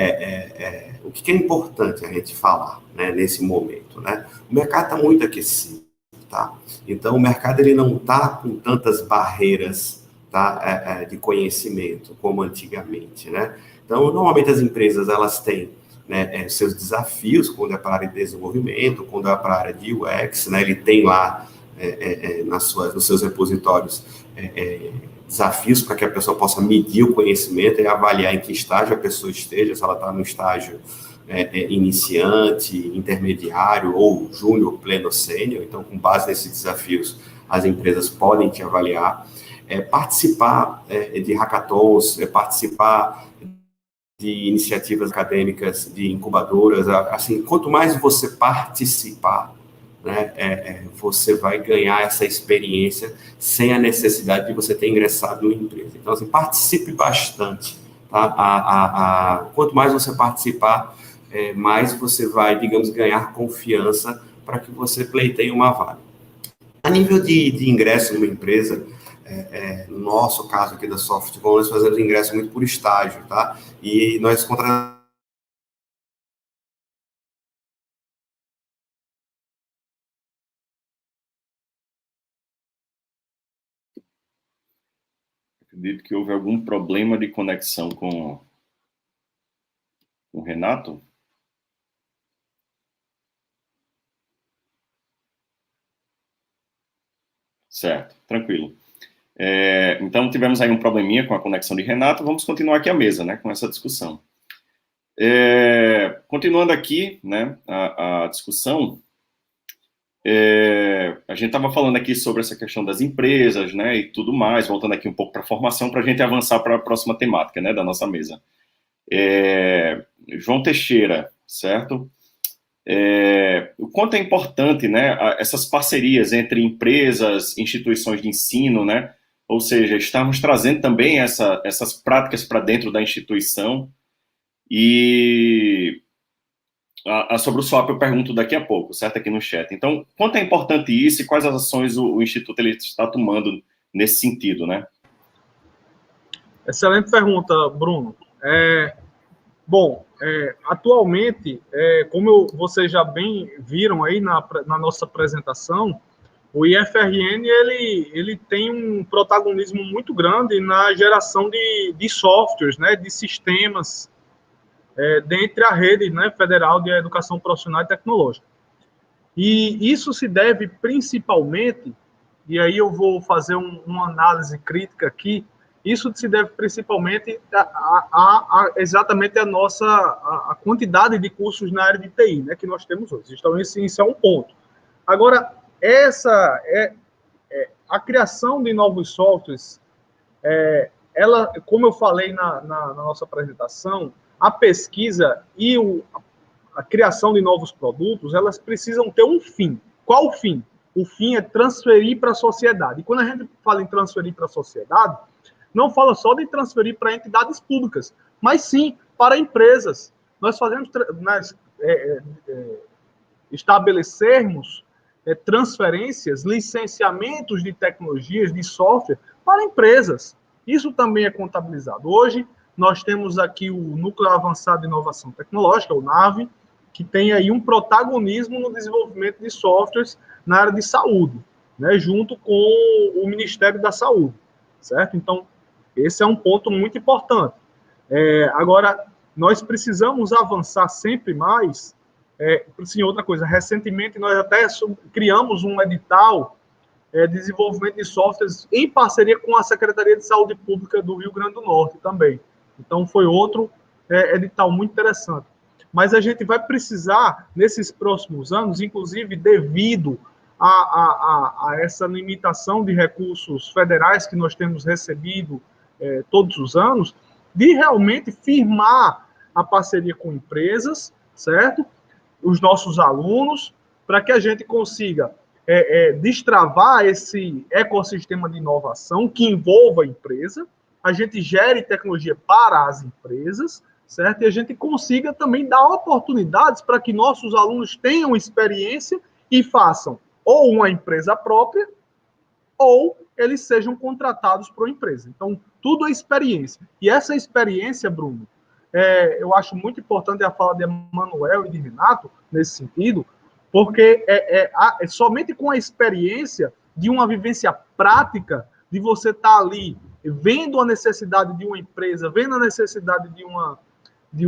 o que é importante a gente falar, né, nesse momento, né? O mercado está muito aquecido, tá? Então, o mercado ele não está com tantas barreiras, tá, de conhecimento como antigamente, né? Então, normalmente as empresas elas têm, né, seus desafios quando é para a área de desenvolvimento, quando é para a área de UX, né? Ele tem lá nos seus repositórios desafios para que a pessoa possa medir o conhecimento e avaliar em que estágio a pessoa esteja, se ela está no estágio iniciante, intermediário ou júnior, pleno, sênior. Então, com base nesses desafios, as empresas podem te avaliar. Participar de hackathons, participar de iniciativas acadêmicas, de incubadoras. Assim, quanto mais você participar, né, você vai ganhar essa experiência sem a necessidade de você ter ingressado numa empresa. Então, assim, participe bastante. Tá? Quanto mais você participar, mais você vai, digamos, ganhar confiança para que você pleiteie uma vaga. A nível de ingresso numa empresa, no nosso caso aqui da Softball, nós fazemos ingresso muito por estágio, tá? E nós contratamos. Acredito que houve algum problema de conexão com O Renato? Certo, tranquilo. Então, tivemos aí um probleminha com a conexão de Renato. Vamos continuar aqui à mesa, né, com essa discussão. Continuando aqui, né, a discussão, a gente estava falando aqui sobre essa questão das empresas, né, e tudo mais, voltando aqui um pouco para a formação, para a gente avançar para a próxima temática, né, da nossa mesa. João Teixeira, certo? O quanto é importante, né, essas parcerias entre empresas, instituições de ensino, né, ou seja, estamos trazendo também essas práticas para dentro da instituição. E sobre o SWAP eu pergunto daqui a pouco, certo? Aqui no chat. Então, quanto é importante isso e quais as ações o Instituto ele está tomando nesse sentido, né? Excelente pergunta, Bruno. Atualmente, como vocês já bem viram aí na nossa apresentação, o IFRN ele tem um protagonismo muito grande na geração de softwares, né, de sistemas, dentre a rede, né, federal de educação profissional e tecnológica. E isso se deve principalmente, e aí eu vou fazer uma análise crítica aqui, isso se deve principalmente exatamente a quantidade de cursos na área de TI, né, que nós temos hoje. Então, isso é um ponto. Agora, a criação de novos softwares, ela, como eu falei na nossa apresentação, a pesquisa e a criação de novos produtos, elas precisam ter um fim. Qual o fim? O fim é transferir para a sociedade. E quando a gente fala em transferir para a sociedade, não fala só de transferir para entidades públicas, mas sim para empresas. Nós estabelecermos transferências, licenciamentos de tecnologias, de software para empresas. Isso também é contabilizado. Hoje, nós temos aqui o Núcleo Avançado de Inovação Tecnológica, o NAVE, que tem aí um protagonismo no desenvolvimento de softwares na área de saúde, né, junto com o Ministério da Saúde, certo? Então, esse é um ponto muito importante. Agora, nós precisamos avançar sempre mais. Sim, outra coisa, recentemente nós até criamos um edital de desenvolvimento de softwares em parceria com a Secretaria de Saúde Pública do Rio Grande do Norte também. Então, foi outro edital muito interessante. Mas a gente vai precisar, nesses próximos anos, inclusive devido a essa limitação de recursos federais que nós temos recebido todos os anos, de realmente firmar a parceria com empresas, certo? Os nossos alunos, para que a gente consiga destravar esse ecossistema de inovação que envolva a empresa, a gente gere tecnologia para as empresas, certo? E a gente consiga também dar oportunidades para que nossos alunos tenham experiência e façam ou uma empresa própria, ou eles sejam contratados por uma empresa. Então, tudo é experiência. E essa experiência, Bruno, eu acho muito importante a fala de Emanuel e de Renato, nesse sentido, porque somente com a experiência de uma vivência prática, de você estar ali vendo a necessidade de uma empresa, vendo a necessidade de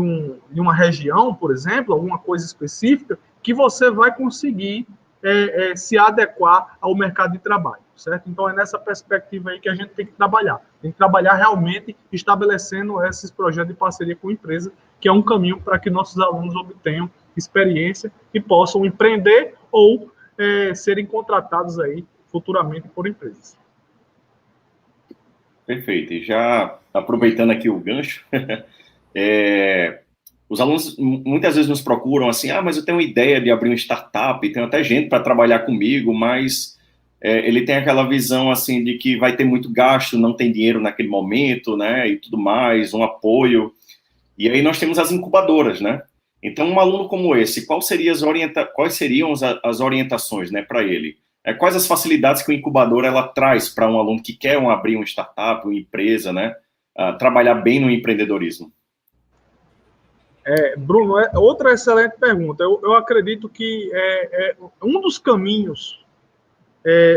uma região, por exemplo, alguma coisa específica, que você vai conseguir se adequar ao mercado de trabalho, certo? Então, é nessa perspectiva aí que a gente tem que trabalhar. Tem que trabalhar realmente estabelecendo esses projetos de parceria com a empresa, que é um caminho para que nossos alunos obtenham experiência e possam empreender ou serem contratados aí futuramente por empresas. Perfeito. E já aproveitando aqui o gancho, os alunos muitas vezes nos procuram assim, mas eu tenho uma ideia de abrir uma startup, tenho até gente para trabalhar comigo, mas ele tem aquela visão assim de que vai ter muito gasto, não tem dinheiro naquele momento, né, e tudo mais, um apoio. E aí nós temos as incubadoras, né? Então, um aluno como esse, quais seriam as orientações, né, para ele? Quais as facilidades que o incubador ela traz para um aluno que quer abrir uma startup, uma empresa, né, trabalhar bem no empreendedorismo? Bruno, outra excelente pergunta. Eu acredito que um dos caminhos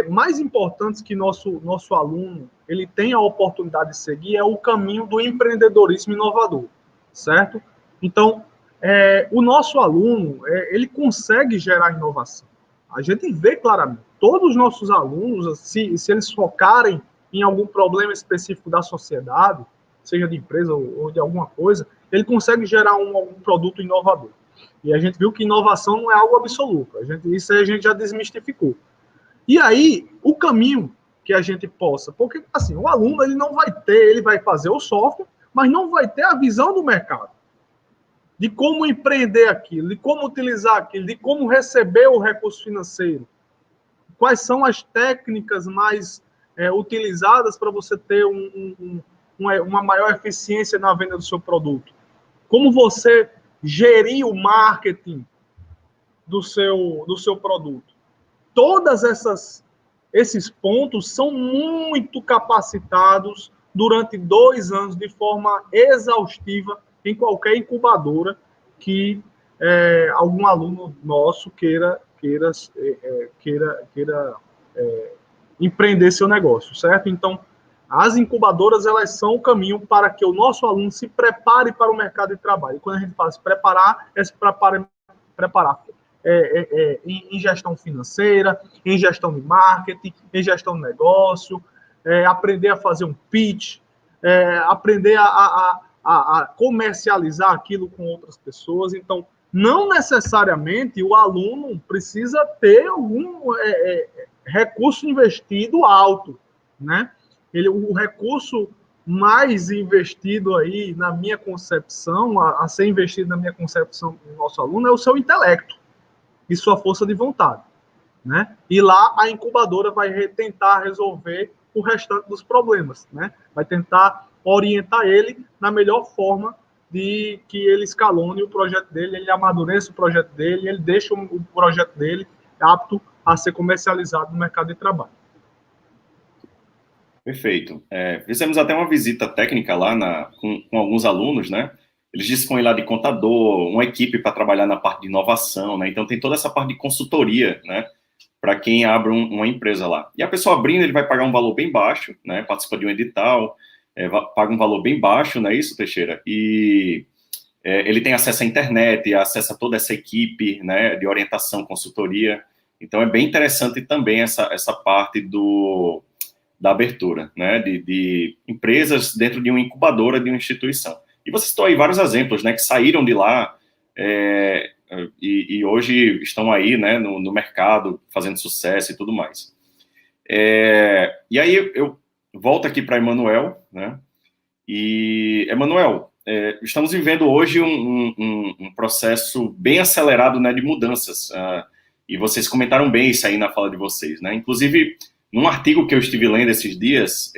mais importantes que nosso aluno ele tem a oportunidade de seguir é o caminho do empreendedorismo inovador, certo? Então, o nosso aluno, ele consegue gerar inovação. A gente vê claramente, todos os nossos alunos, se eles focarem em algum problema específico da sociedade, seja de empresa ou de alguma coisa, ele consegue gerar um produto inovador. E a gente viu que inovação não é algo absoluto. Isso a gente já desmistificou. E aí, o caminho que a gente possa... Porque, assim, o aluno, ele vai fazer o software, mas não vai ter a visão do mercado. De como empreender aquilo, de como utilizar aquilo, de como receber o recurso financeiro. Quais são as técnicas mais utilizadas para você ter uma maior eficiência na venda do seu produto. Como você gerir o marketing do seu produto. Todos esses pontos são muito capacitados durante 2 anos de forma exaustiva em qualquer incubadora que algum aluno nosso queira empreender seu negócio, certo? Então, as incubadoras, elas são o caminho para que o nosso aluno se prepare para o mercado de trabalho. E quando a gente fala se preparar, é se preparar em gestão financeira, em gestão de marketing, em gestão de negócio, aprender a fazer um pitch, aprender a comercializar aquilo com outras pessoas. Então, não necessariamente o aluno precisa ter algum recurso investido alto, né? O recurso mais investido aí, na minha concepção, a ser investido na minha concepção do nosso aluno, é o seu intelecto e sua força de vontade, né? E lá a incubadora vai tentar resolver o restante dos problemas, né? Vai tentar orientar ele na melhor forma de que ele escalone o projeto dele, ele amadureça o projeto dele, ele deixa o projeto dele apto a ser comercializado no mercado de trabalho. Perfeito. Fizemos até uma visita técnica lá com alguns alunos, né? Eles dispõem lá de contador, uma equipe para trabalhar na parte de inovação, né? Então tem toda essa parte de consultoria, né? Para quem abre uma empresa lá. E a pessoa abrindo, ele vai pagar um valor bem baixo, né? Participa de um edital, paga um valor bem baixo, não é isso, Teixeira? E ele tem acesso à internet, acesso a toda essa equipe, né? De orientação, consultoria. Então é bem interessante também essa parte da abertura, né, de empresas dentro de uma incubadora de uma instituição. E você citou aí vários exemplos, né, que saíram de lá e hoje estão aí, né, no mercado, fazendo sucesso e tudo mais. E aí eu volto aqui para Emanuel, né, e, Emanuel, estamos vivendo hoje um processo bem acelerado, né, de mudanças, e vocês comentaram bem isso aí na fala de vocês, né, inclusive... Num artigo que eu estive lendo esses dias,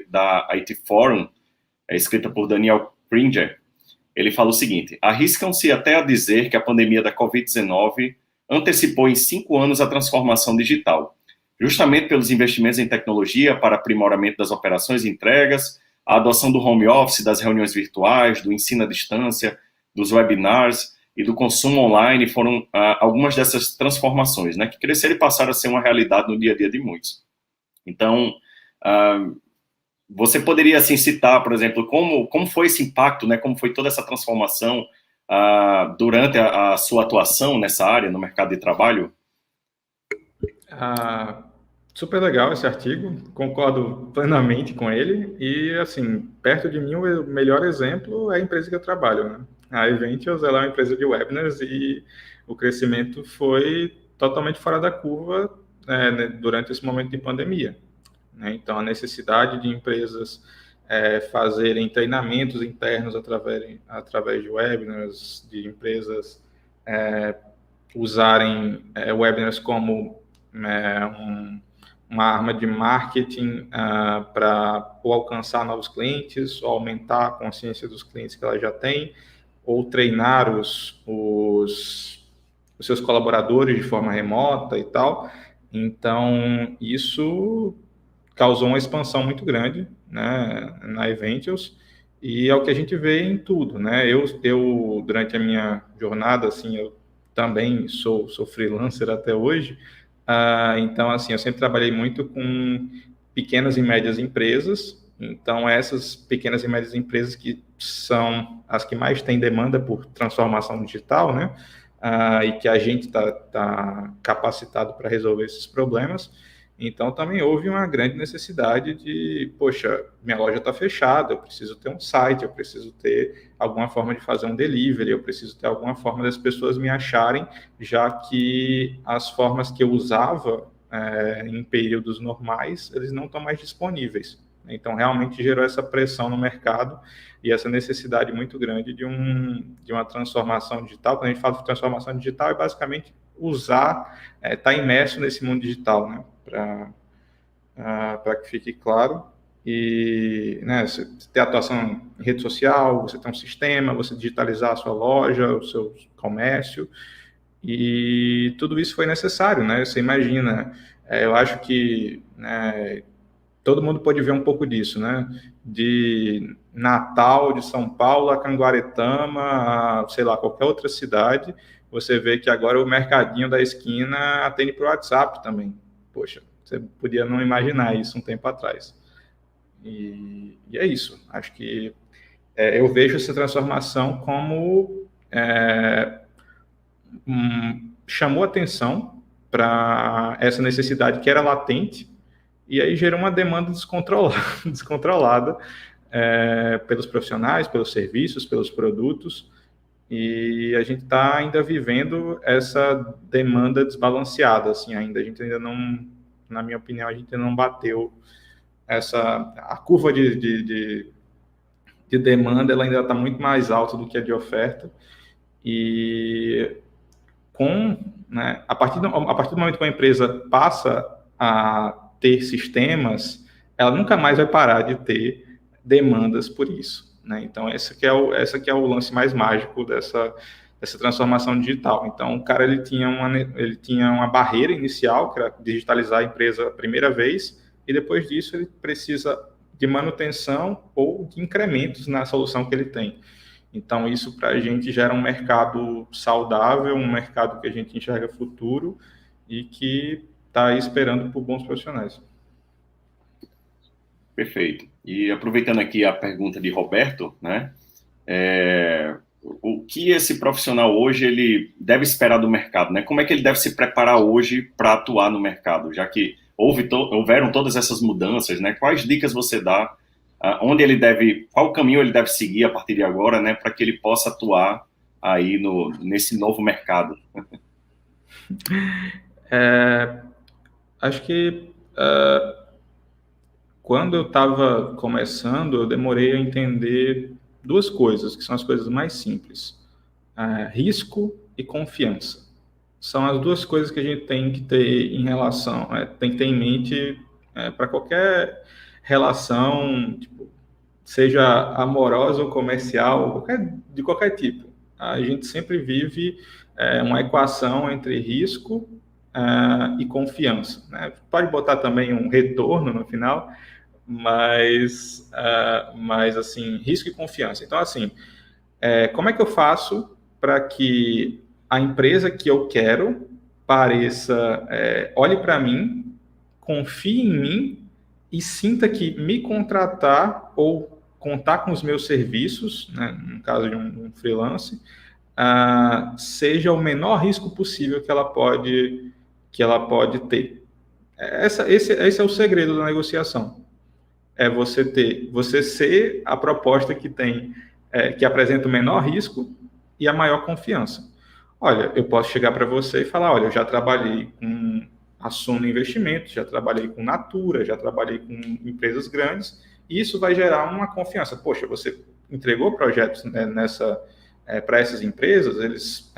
da IT Forum, escrita por Daniel Pringer, ele fala o seguinte: arriscam-se até a dizer que a pandemia da Covid-19 antecipou em 5 anos a transformação digital, justamente pelos investimentos em tecnologia para aprimoramento das operações e entregas, a adoção do home office, das reuniões virtuais, do ensino à distância, dos webinars e do consumo online foram algumas dessas transformações, né, que cresceram e passaram a ser uma realidade no dia a dia de muitos. Então, você poderia, assim, citar, por exemplo, como foi esse impacto, né, como foi toda essa transformação durante a sua atuação nessa área, no mercado de trabalho? Super legal esse artigo, concordo plenamente com ele, e, assim, perto de mim, o melhor exemplo é a empresa que eu trabalho, né? A Eventials, ela é uma empresa de webinars e o crescimento foi totalmente fora da curva durante esse momento de pandemia, né? Então, a necessidade de empresas fazerem treinamentos internos através de webinars, de empresas usarem webinars como uma arma de marketing para ou alcançar novos clientes, ou aumentar a consciência dos clientes que ela já tem, ou treinar os seus colaboradores de forma remota e tal. Então, isso causou uma expansão muito grande, né, na Eventials, e é o que a gente vê em tudo, né? Eu durante a minha jornada, assim, eu também sou freelancer até hoje, então, assim, eu sempre trabalhei muito com pequenas e médias empresas, Então, essas pequenas e médias empresas que são as que mais têm demanda por transformação digital, né? E que a gente tá capacitado para resolver esses problemas. Então, também houve uma grande necessidade de, poxa, minha loja está fechada, eu preciso ter um site, eu preciso ter alguma forma de fazer um delivery, eu preciso ter alguma forma das pessoas me acharem, já que as formas que eu usava em períodos normais, eles não estão mais disponíveis. Então, realmente gerou essa pressão no mercado e essa necessidade muito grande de uma transformação digital. Quando a gente fala de transformação digital, é basicamente usar, estar imerso nesse mundo digital, né? Para que fique claro. E, né, você ter atuação em rede social, você ter um sistema, você digitalizar a sua loja, o seu comércio, e tudo isso foi necessário, né? Você imagina, eu acho que, né, todo mundo pode ver um pouco disso, né? De Natal, de São Paulo, a Canguaretama, a, sei lá, qualquer outra cidade, você vê que agora o mercadinho da esquina atende para o WhatsApp também. Poxa, você podia não imaginar isso um tempo atrás. E é isso. Acho que eu vejo essa transformação como chamou atenção para essa necessidade que era latente, e aí gerou uma demanda descontrolada pelos profissionais, pelos serviços, pelos produtos, e a gente está ainda vivendo essa demanda desbalanceada, assim, ainda. A gente ainda não, na minha opinião, a gente ainda não bateu a curva de demanda, ela ainda está muito mais alta do que a de oferta, e né, a partir do momento que a empresa passa a ter sistemas, ela nunca mais vai parar de ter demandas por isso, né? Então, essa que é o lance mais mágico dessa transformação digital. Então, o cara ele tinha uma barreira inicial, que era digitalizar a empresa a primeira vez, e depois disso ele precisa de manutenção ou de incrementos na solução que ele tem. Então, isso para a gente gera um mercado saudável, um mercado que a gente enxerga futuro e que está aí esperando por bons profissionais. Perfeito. E aproveitando aqui a pergunta de Roberto, né? O que esse profissional hoje ele deve esperar do mercado, né? Como é que ele deve se preparar hoje para atuar no mercado, já que houveram todas essas mudanças, né? Quais dicas você dá? Qual caminho ele deve seguir a partir de agora, né? Para que ele possa atuar aí nesse novo mercado? Acho que quando eu estava começando, eu demorei a entender duas coisas, que são as coisas mais simples. Risco e confiança. São as duas coisas que a gente tem que ter tem que ter em mente para qualquer relação, tipo, seja amorosa ou comercial, de qualquer tipo. A gente sempre vive uma equação entre risco e confiança, né? Pode botar também um retorno no final, mas assim, risco e confiança. Então, assim, como é que eu faço para que a empresa que eu quero olhe para mim, confie em mim e sinta que me contratar ou contar com os meus serviços, né, no caso de um freelance, seja o menor risco possível que ela pode ter. Esse é o segredo da negociação. É você ser a proposta que apresenta o menor risco e a maior confiança. Olha, eu posso chegar para você e falar, olha, eu já trabalhei com a Suno Investimentos, já trabalhei com Natura, já trabalhei com empresas grandes, e isso vai gerar uma confiança. Poxa, você entregou projetos, né, para essas empresas, eles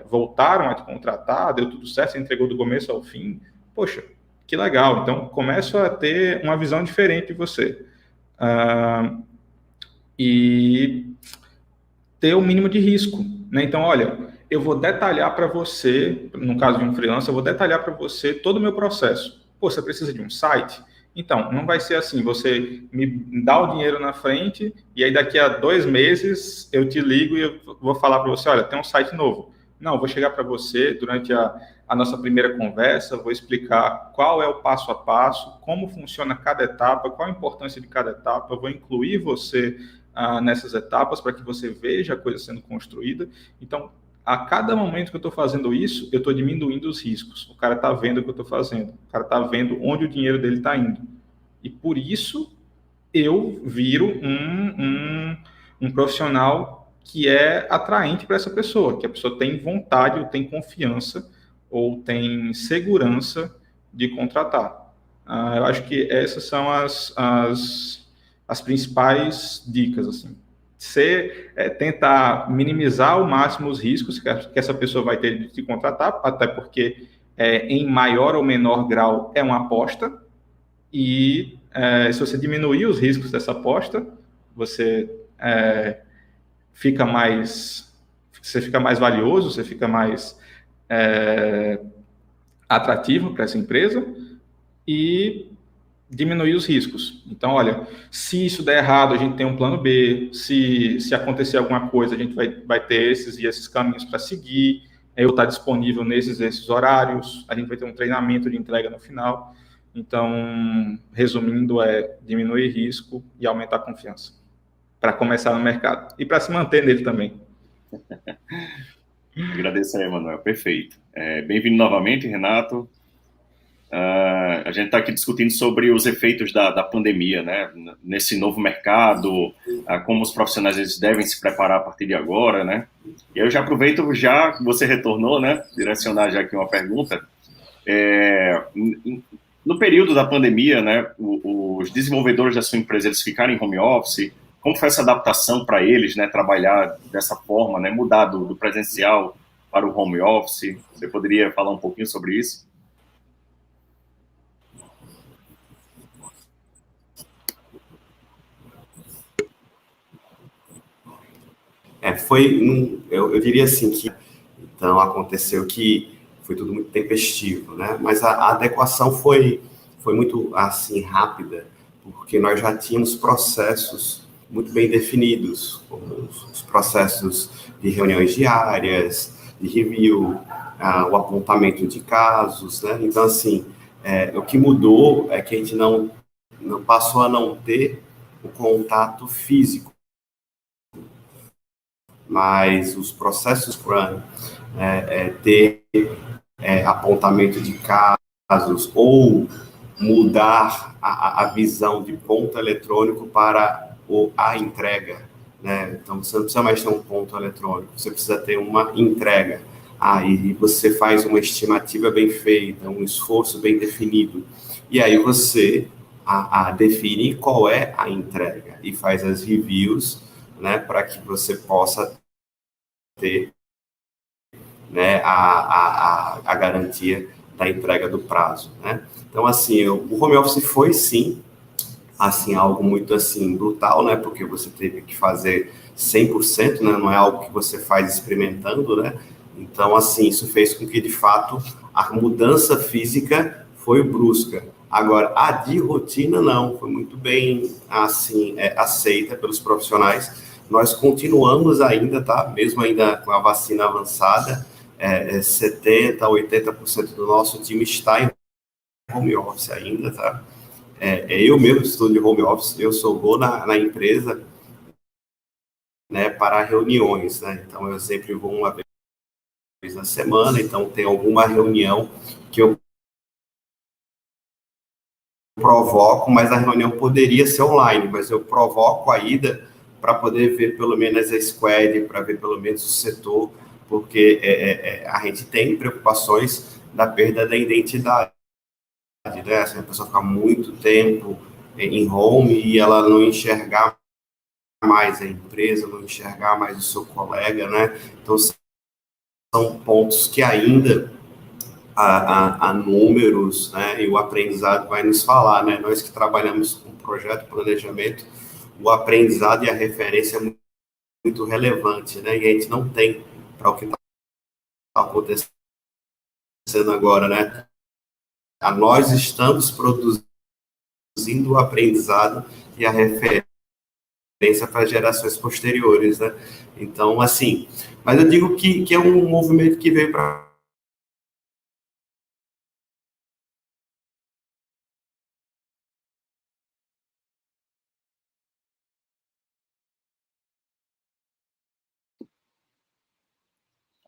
voltaram a te contratar, deu tudo certo, você entregou do começo ao fim. Poxa, que legal. Então, começo a ter uma visão diferente de você. E ter o mínimo de risco, né? Então, olha, eu vou detalhar para você, no caso de um freelancer, eu vou detalhar para você todo o meu processo. Pô, você precisa de um site? Então, não vai ser assim, você me dá o dinheiro na frente e aí daqui a 2 meses eu te ligo e eu vou falar para você, olha, tem um site novo. Não, vou chegar para você durante a nossa primeira conversa, vou explicar qual é o passo a passo, como funciona cada etapa, qual a importância de cada etapa, vou incluir você nessas etapas para que você veja a coisa sendo construída. Então, a cada momento que eu estou fazendo isso, eu estou diminuindo os riscos. O cara está vendo o que eu estou fazendo, o cara está vendo onde o dinheiro dele está indo. E por isso, eu viro um profissional que é atraente para essa pessoa, que a pessoa tem vontade, ou tem confiança, ou tem segurança de contratar. Eu acho que essas são as principais dicas, assim. Tentar minimizar ao máximo os riscos que essa pessoa vai ter de te contratar, até porque em maior ou menor grau é uma aposta, e se você diminuir os riscos dessa aposta, você fica mais valioso, você fica mais atrativo para essa empresa e diminuir os riscos. Então, olha, se isso der errado, a gente tem um plano B, se acontecer alguma coisa, a gente vai ter esses e esses caminhos para seguir, eu estar disponível nesses horários, a gente vai ter um treinamento de entrega no final. Então, resumindo, diminuir risco e aumentar a confiança para começar no mercado e para se manter nele também. Agradeço aí, Emanuel. Perfeito. Bem-vindo novamente, Renato. A gente está aqui discutindo sobre os efeitos da pandemia, né? Nesse novo mercado, como os profissionais eles devem se preparar a partir de agora, né? E eu já aproveito, já que você retornou, né? Direcionar já aqui uma pergunta. No período da pandemia, né? Os desenvolvedores da sua empresa, eles ficaram em home office. Como foi essa adaptação para eles, né? Trabalhar dessa forma, né? Mudar do presencial para o home office. Você poderia falar um pouquinho sobre isso? Eu diria assim que, então, aconteceu que foi tudo muito tempestivo, né? Mas a adequação foi muito, assim, rápida, porque nós já tínhamos processos muito bem definidos, como os processos de reuniões diárias, de review, o apontamento de casos, né? Então, assim, o que mudou é que a gente não passou a não ter o contato físico, mas os processos para ter apontamento de casos ou mudar a visão de ponto eletrônico para a entrega, né? Então, você não precisa mais ter um ponto eletrônico, você precisa ter uma entrega. E você faz uma estimativa bem feita, um esforço bem definido, e aí você define qual é a entrega e faz as reviews, né, para que você possa ter, né, a garantia da entrega do prazo, né? Então, assim, o home office foi, sim, assim, algo muito, assim, brutal, né, porque você teve que fazer 100%, né, não é algo que você faz experimentando, né? Então, assim, isso fez com que, de fato, a mudança física foi brusca. Agora, a de rotina, não, foi muito bem, assim, aceita pelos profissionais. Nós continuamos ainda, tá? Mesmo ainda com a vacina avançada, 70%, 80% do nosso time está em home office ainda, tá? Eu mesmo estou de home office, eu só vou na empresa, né, para reuniões, né? Então, eu sempre vou uma vez na semana, então tem alguma reunião que eu provoco, mas a reunião poderia ser online, mas eu provoco a ida para poder ver pelo menos a squad, para ver pelo menos o setor, porque a gente tem preocupações da perda da identidade, né? Assim, a pessoa ficar muito tempo em home e ela não enxergar mais a empresa, não enxergar mais o seu colega, né? Então, são pontos que ainda a números, né, e o aprendizado vai nos falar, né? Nós que trabalhamos com projeto, planejamento, o aprendizado e a referência é muito relevante, né? E a gente não tem para o que está acontecendo agora, né? Nós estamos produzindo o aprendizado e a referência para gerações posteriores, né? Então, assim, mas eu digo que é um movimento que veio para...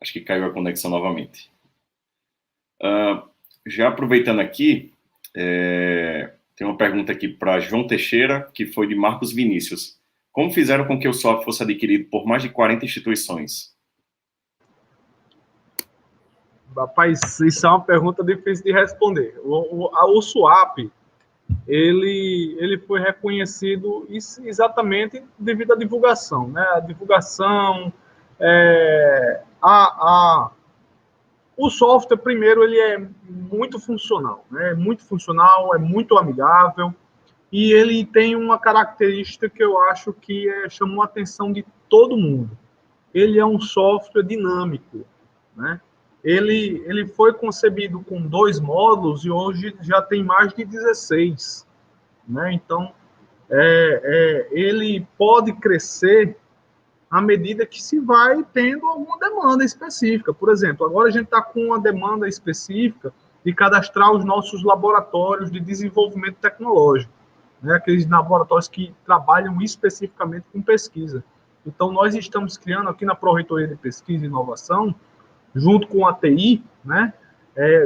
Acho que caiu a conexão novamente. Já aproveitando aqui, tem uma pergunta aqui para João Teixeira, que foi de Marcos Vinícius. Como fizeram com que o software fosse adquirido por mais de 40 instituições? Rapaz, isso é uma pergunta difícil de responder. O SWAP, ele foi reconhecido exatamente devido à divulgação, né? A divulgação, o software, primeiro, ele é muito funcional, né? Muito funcional, é muito amigável, e ele tem uma característica que eu acho que chamou a atenção de todo mundo. Ele é um software dinâmico, né? Ele foi concebido com 2 módulos e hoje já tem mais de 16, né? Então, ele pode crescer à medida que se vai tendo alguma demanda específica. Por exemplo, agora a gente está com uma demanda específica de cadastrar os nossos laboratórios de desenvolvimento tecnológico, né? Aqueles laboratórios que trabalham especificamente com pesquisa. Então, nós estamos criando aqui na Pró-Reitoria de Pesquisa e Inovação, junto com a TI, né,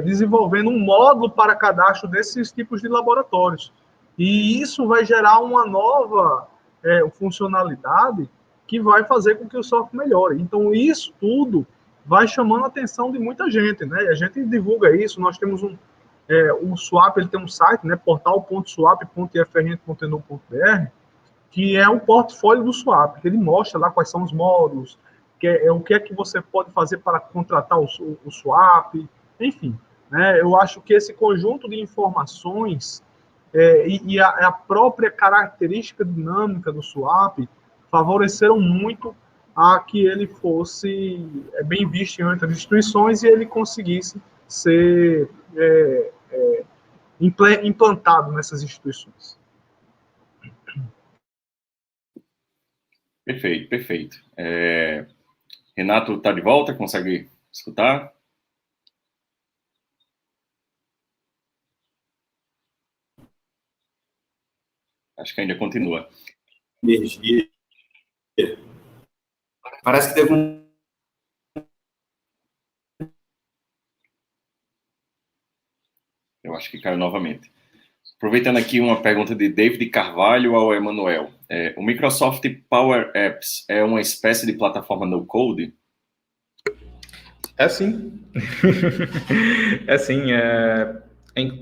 desenvolvendo um módulo para cadastro desses tipos de laboratórios. E isso vai gerar uma nova funcionalidade que vai fazer com que o software melhore. Então, isso tudo vai chamando a atenção de muita gente, né? A gente divulga isso, nós temos o SWAP, ele tem um site, né, portal.swap.ifrn.edu.br, que é o portfólio do SWAP, que ele mostra lá quais são os módulos, o que é que você pode fazer para contratar o SWAP, enfim, né? Eu acho que esse conjunto de informações e a própria característica dinâmica do SWAP favoreceram muito a que ele fosse bem visto em outras instituições e ele conseguisse ser implantado nessas instituições. Perfeito, perfeito. Renato está de volta? Consegue escutar? Acho que ainda continua. Energia. Parece que teve um... Eu acho que caiu novamente. Aproveitando aqui uma pergunta de David Carvalho ao Emanuel. O Microsoft Power Apps é uma espécie de plataforma no-code? É sim. É sim.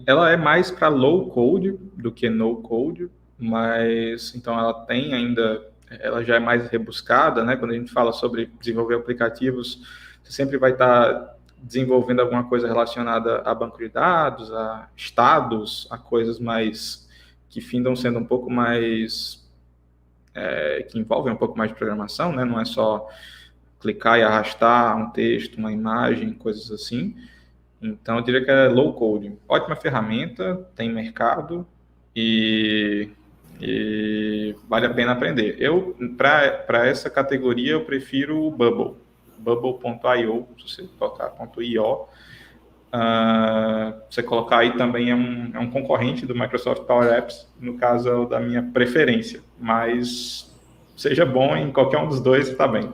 Ela é mais para low-code do que no-code, mas então ela tem ainda... Ela já é mais rebuscada, né? Quando a gente fala sobre desenvolver aplicativos, você sempre vai estar desenvolvendo alguma coisa relacionada a banco de dados, a estados, a coisas mais que findam sendo um pouco mais que envolvem um pouco mais de programação, né? Não é só clicar e arrastar um texto, uma imagem, coisas assim. Então eu diria que é low code. Ótima ferramenta, tem mercado e vale a pena aprender. Eu, para essa categoria, eu prefiro o Bubble. Bubble.io, se você colocar .io, você colocar aí também é um concorrente do Microsoft Power Apps, no caso é o da minha preferência, mas seja bom em qualquer um dos dois, está bem.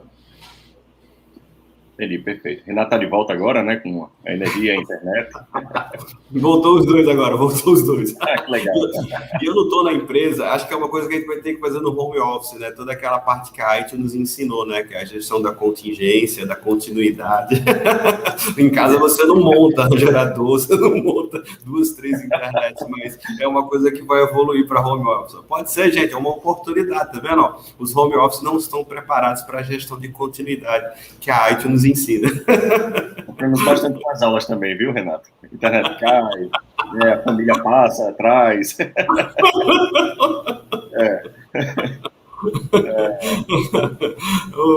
Entendi, perfeito. Renato está de volta agora, né, com a energia e a internet. Voltou os dois agora, voltou os dois. Que legal. E eu não estou na empresa, acho que é uma coisa que a gente vai ter que fazer no home office, né? Toda aquela parte que a IT nos ensinou, né? Que é a gestão da contingência, da continuidade. Em casa você não monta gerador, você não monta 2, 3 internets, mas é uma coisa que vai evoluir para home office. Pode ser, gente, é uma oportunidade, tá vendo? Os home office não estão preparados para a gestão de continuidade que a IT nos ensina. Temos bastante com as aulas também, viu, Renato? A internet cai, a família passa atrás.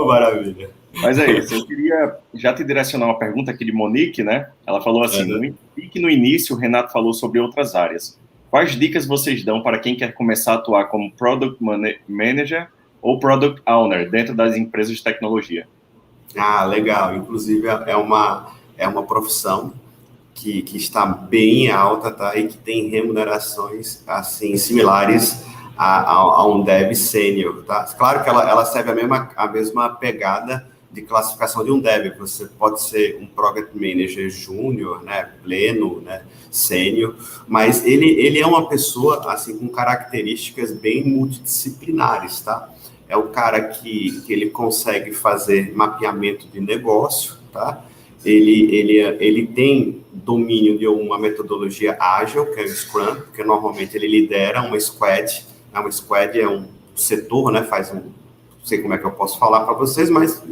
Maravilha. Mas é isso, eu queria já te direcionar uma pergunta aqui de Monique, né? Ela falou assim, no início o Renato falou sobre outras áreas. Quais dicas vocês dão para quem quer começar a atuar como Product Manager ou Product Owner dentro das empresas de tecnologia? Ah, legal. Inclusive, é uma profissão que está bem alta, tá? E que tem remunerações, assim, similares a um dev sênior, tá? Claro que ela serve a mesma pegada de classificação de um dev. Você pode ser um Product Manager júnior, né? Pleno, né? Sênior, mas ele é uma pessoa, assim, com características bem multidisciplinares, tá? É o cara que ele consegue fazer mapeamento de negócio, tá? Ele tem domínio de uma metodologia ágil, que é o Scrum, porque normalmente ele lidera uma squad. Uma squad é um setor, né? Não sei como é que eu posso falar para vocês, mas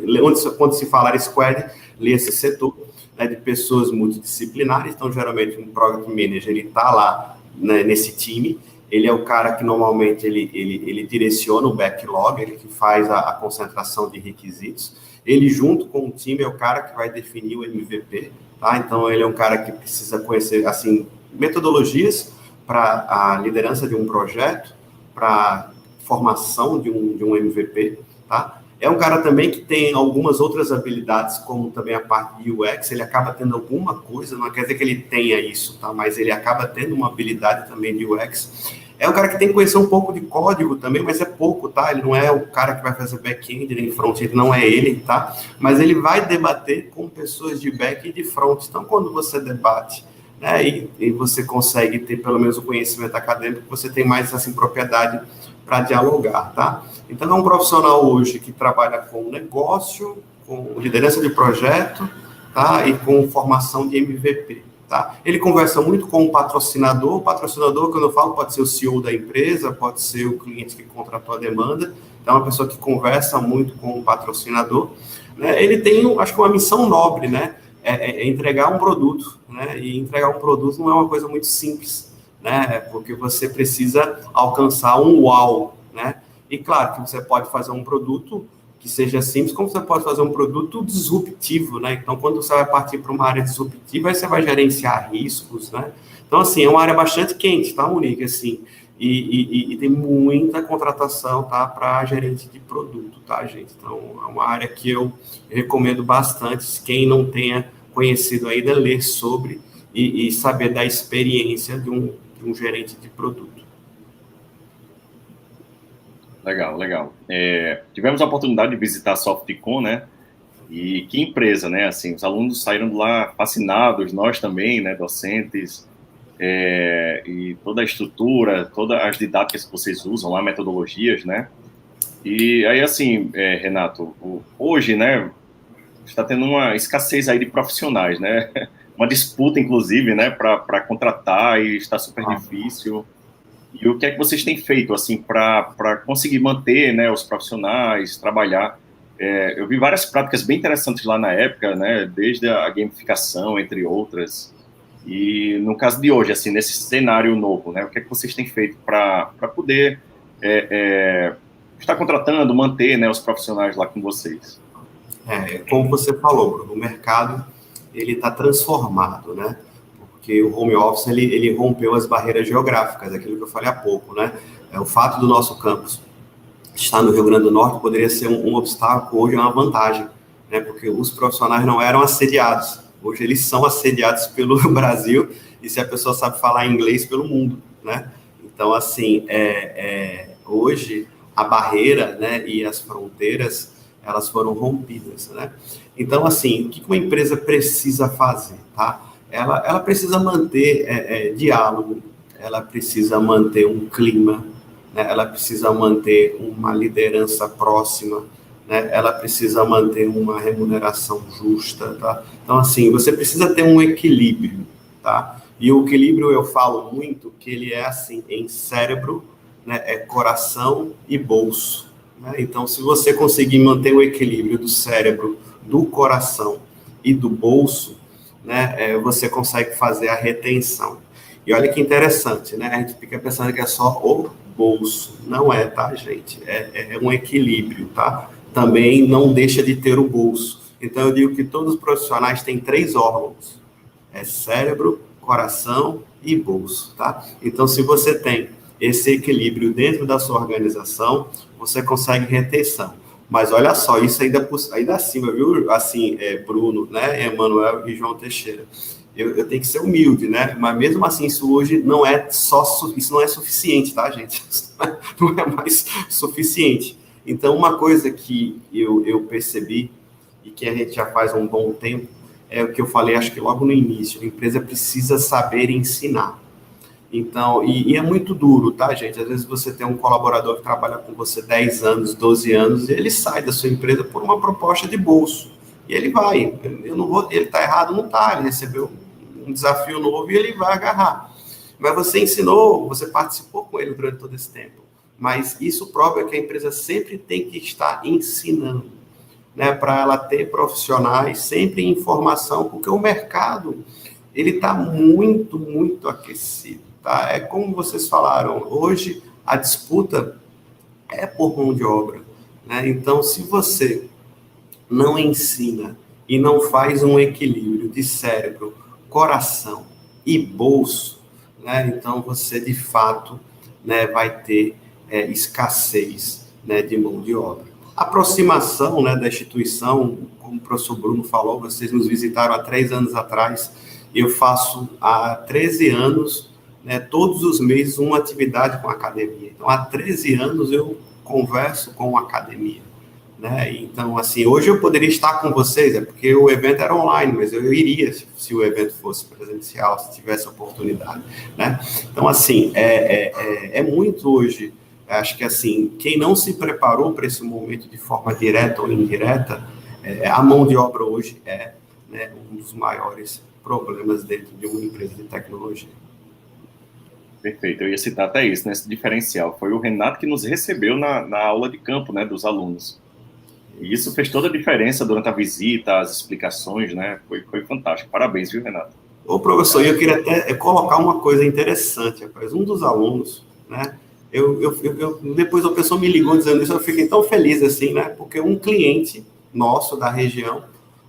quando se falar squad, lê esse setor, né, de pessoas multidisciplinares. Então, geralmente, um Product Manager, ele está lá, né, nesse time. Ele é o cara que normalmente ele direciona o backlog, ele que faz a concentração de requisitos. Ele, junto com o time, é o cara que vai definir o MVP, tá? Então, ele é um cara que precisa conhecer, assim, metodologias para a liderança de um projeto, para formação de um MVP, tá? É um cara também que tem algumas outras habilidades, como também a parte de UX. Ele acaba tendo alguma coisa, não quer dizer que ele tenha isso, tá? Mas ele acaba tendo uma habilidade também de UX. É um cara que tem que conhecer um pouco de código também, mas é pouco, tá? Ele não é o cara que vai fazer back-end nem front-end, não é ele, tá? Mas ele vai debater com pessoas de back e de front. Então, quando você debate, né, e você consegue ter pelo menos o conhecimento acadêmico, você tem mais, assim, propriedade para dialogar, tá? Então, é um profissional hoje que trabalha com negócio, com liderança de projeto, tá? E com formação de MVP, tá? Ele conversa muito com o patrocinador. O patrocinador, quando eu falo, pode ser o CEO da empresa, pode ser o cliente que contratou a demanda. Então, é uma pessoa que conversa muito com o patrocinador, né? Ele tem, acho que, uma missão nobre, né? É entregar um produto, né? E entregar um produto não é uma coisa muito simples, né? Porque você precisa alcançar um uau, né? E claro que você pode fazer um produto que seja simples, como você pode fazer um produto disruptivo, né? Então, quando você vai partir para uma área disruptiva, aí você vai gerenciar riscos, né? Então, assim, é uma área bastante quente, tá, Monique? Assim, e tem muita contratação, tá, para gerente de produto, tá, gente? Então, é uma área que eu recomendo bastante. Quem não tenha conhecido ainda, ler sobre e saber da experiência de um gerente de produto. Legal, legal. Tivemos a oportunidade de visitar a Softcom, né? E que empresa, né? Assim, os alunos saíram de lá fascinados, nós também, né? Docentes, e toda a estrutura, todas as didáticas que vocês usam lá, metodologias, né? E aí, assim, Renato, hoje, né? Está tendo uma escassez aí de profissionais, né? Uma disputa, inclusive, né? Para contratar e está super difícil. E o que é que vocês têm feito, assim, para conseguir manter, né, os profissionais, trabalhar? Eu vi várias práticas bem interessantes lá na época, né, desde a gamificação, entre outras. E no caso de hoje, assim, nesse cenário novo, né, o que é que vocês têm feito para poder estar contratando, manter, né, os profissionais lá com vocês? Como você falou, Bruno, o mercado ele está transformado, né? Porque o home office ele rompeu as barreiras geográficas, aquilo que eu falei há pouco, né? O fato do nosso campus estar no Rio Grande do Norte poderia ser um obstáculo, hoje é uma vantagem, né? Porque os profissionais não eram assediados, hoje eles são assediados pelo Brasil, e se a pessoa sabe falar inglês, pelo mundo, né? Então, assim, hoje a barreira, né, e as fronteiras, elas foram rompidas, né? Então, assim, o que uma empresa precisa fazer, tá? Ela precisa manter diálogo, ela precisa manter um clima, né? Ela precisa manter uma liderança próxima, né? Ela precisa manter uma remuneração justa, tá? Então, assim, você precisa ter um equilíbrio, tá? E o equilíbrio, eu falo muito, que ele é assim, em cérebro, né, coração e bolso, né? Então, se você conseguir manter o equilíbrio do cérebro, do coração e do bolso, né, você consegue fazer a retenção. E olha que interessante, né? A gente fica pensando que é só o bolso. Não é, tá, gente? É um equilíbrio, tá? Também não deixa de ter o bolso. Então, eu digo que todos os profissionais têm 3 órgãos. Cérebro, coração e bolso, tá? Então, se você tem esse equilíbrio dentro da sua organização, você consegue retenção. Mas olha só, isso ainda acima, viu? Assim, Bruno, né, Emanuel e João Teixeira. Eu tenho que ser humilde, né? Mas mesmo assim, isso hoje não é suficiente, tá, gente? Não é mais suficiente. Então, uma coisa que eu percebi e que a gente já faz há um bom tempo é o que eu falei, acho que logo no início, a empresa precisa saber ensinar. Então, e é muito duro, tá, gente? Às vezes você tem um colaborador que trabalha com você 10 anos, 12 anos, e ele sai da sua empresa por uma proposta de bolso. E ele vai. Ele está errado, não está. Ele recebeu um desafio novo e ele vai agarrar. Mas você ensinou, você participou com ele durante todo esse tempo. Mas isso prova que a empresa sempre tem que estar ensinando, né, para ela ter profissionais sempre em formação, porque o mercado ele está muito, muito aquecido. Tá? É como vocês falaram, hoje a disputa é por mão de obra. Né? Então, se você não ensina e não faz um equilíbrio de cérebro, coração e bolso, né? Então você, de fato, né, vai ter escassez, né, de mão de obra. Aproximação, né, da instituição, como o professor Bruno falou, vocês nos visitaram há 3 anos atrás, eu faço há 13 anos, né, todos os meses, uma atividade com a academia. Então, há 13 anos eu converso com a academia. Né? Então, assim, hoje eu poderia estar com vocês, porque o evento era online, mas eu iria se o evento fosse presencial, se tivesse oportunidade. Né? Então, assim, é muito hoje, acho que, assim, quem não se preparou para esse momento de forma direta ou indireta, a mão de obra hoje né, um dos maiores problemas dentro de uma empresa de tecnologia. Perfeito, eu ia citar até isso, né, esse diferencial. Foi o Renato que nos recebeu na aula de campo, né, dos alunos. E isso fez toda a diferença durante a visita, as explicações, né, foi fantástico. Parabéns, viu, Renato? Ô, professor, eu queria até colocar uma coisa interessante, rapaz. Um dos alunos, né, depois a pessoa me ligou dizendo isso, eu fiquei tão feliz assim, né, porque um cliente nosso da região,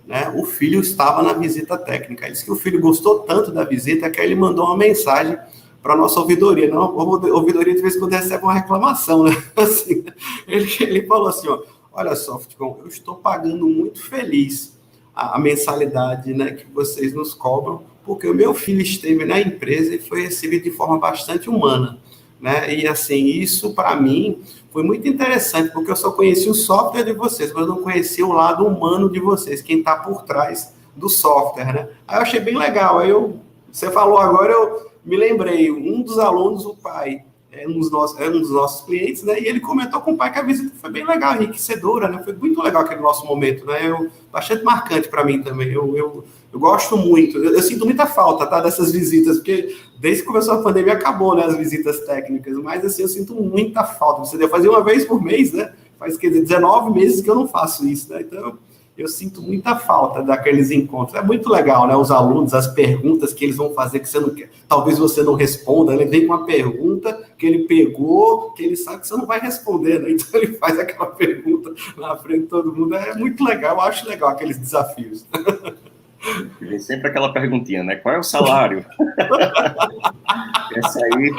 né, o filho estava na visita técnica. Ele disse que o filho gostou tanto da visita que ele mandou uma mensagem para a nossa ouvidoria. Não, a ouvidoria de vez em quando recebe uma reclamação, né? Assim, ele falou assim, ó, olha só, Futicom, eu estou pagando muito feliz a mensalidade, né, que vocês nos cobram, porque o meu filho esteve na empresa e foi recebido de forma bastante humana. Né? E assim, isso para mim foi muito interessante, porque eu só conheci o software de vocês, mas eu não conhecia o lado humano de vocês, quem está por trás do software, né? Aí eu achei bem legal, você falou agora, eu me lembrei, um dos alunos, o pai, um dos nossos clientes, né? E ele comentou com o pai que a visita foi bem legal, enriquecedora, né? Foi muito legal aquele nosso momento, né? Bastante marcante para mim também. Eu gosto muito, eu sinto muita falta, tá? Dessas visitas, porque desde que começou a pandemia acabou, né? As visitas técnicas, mas assim, eu sinto muita falta. Você deve fazer uma vez por mês, né? Faz, quer dizer, 19 meses que eu não faço isso, né? Então, eu sinto muita falta daqueles encontros. É muito legal, né? Os alunos, as perguntas que eles vão fazer que você não quer. Talvez você não responda, ele vem com uma pergunta que ele pegou, que ele sabe que você não vai responder, né? Então ele faz aquela pergunta na frente de todo mundo. É muito legal, eu acho legal aqueles desafios. Vem sempre aquela perguntinha, né? Qual é o salário? Essa aí.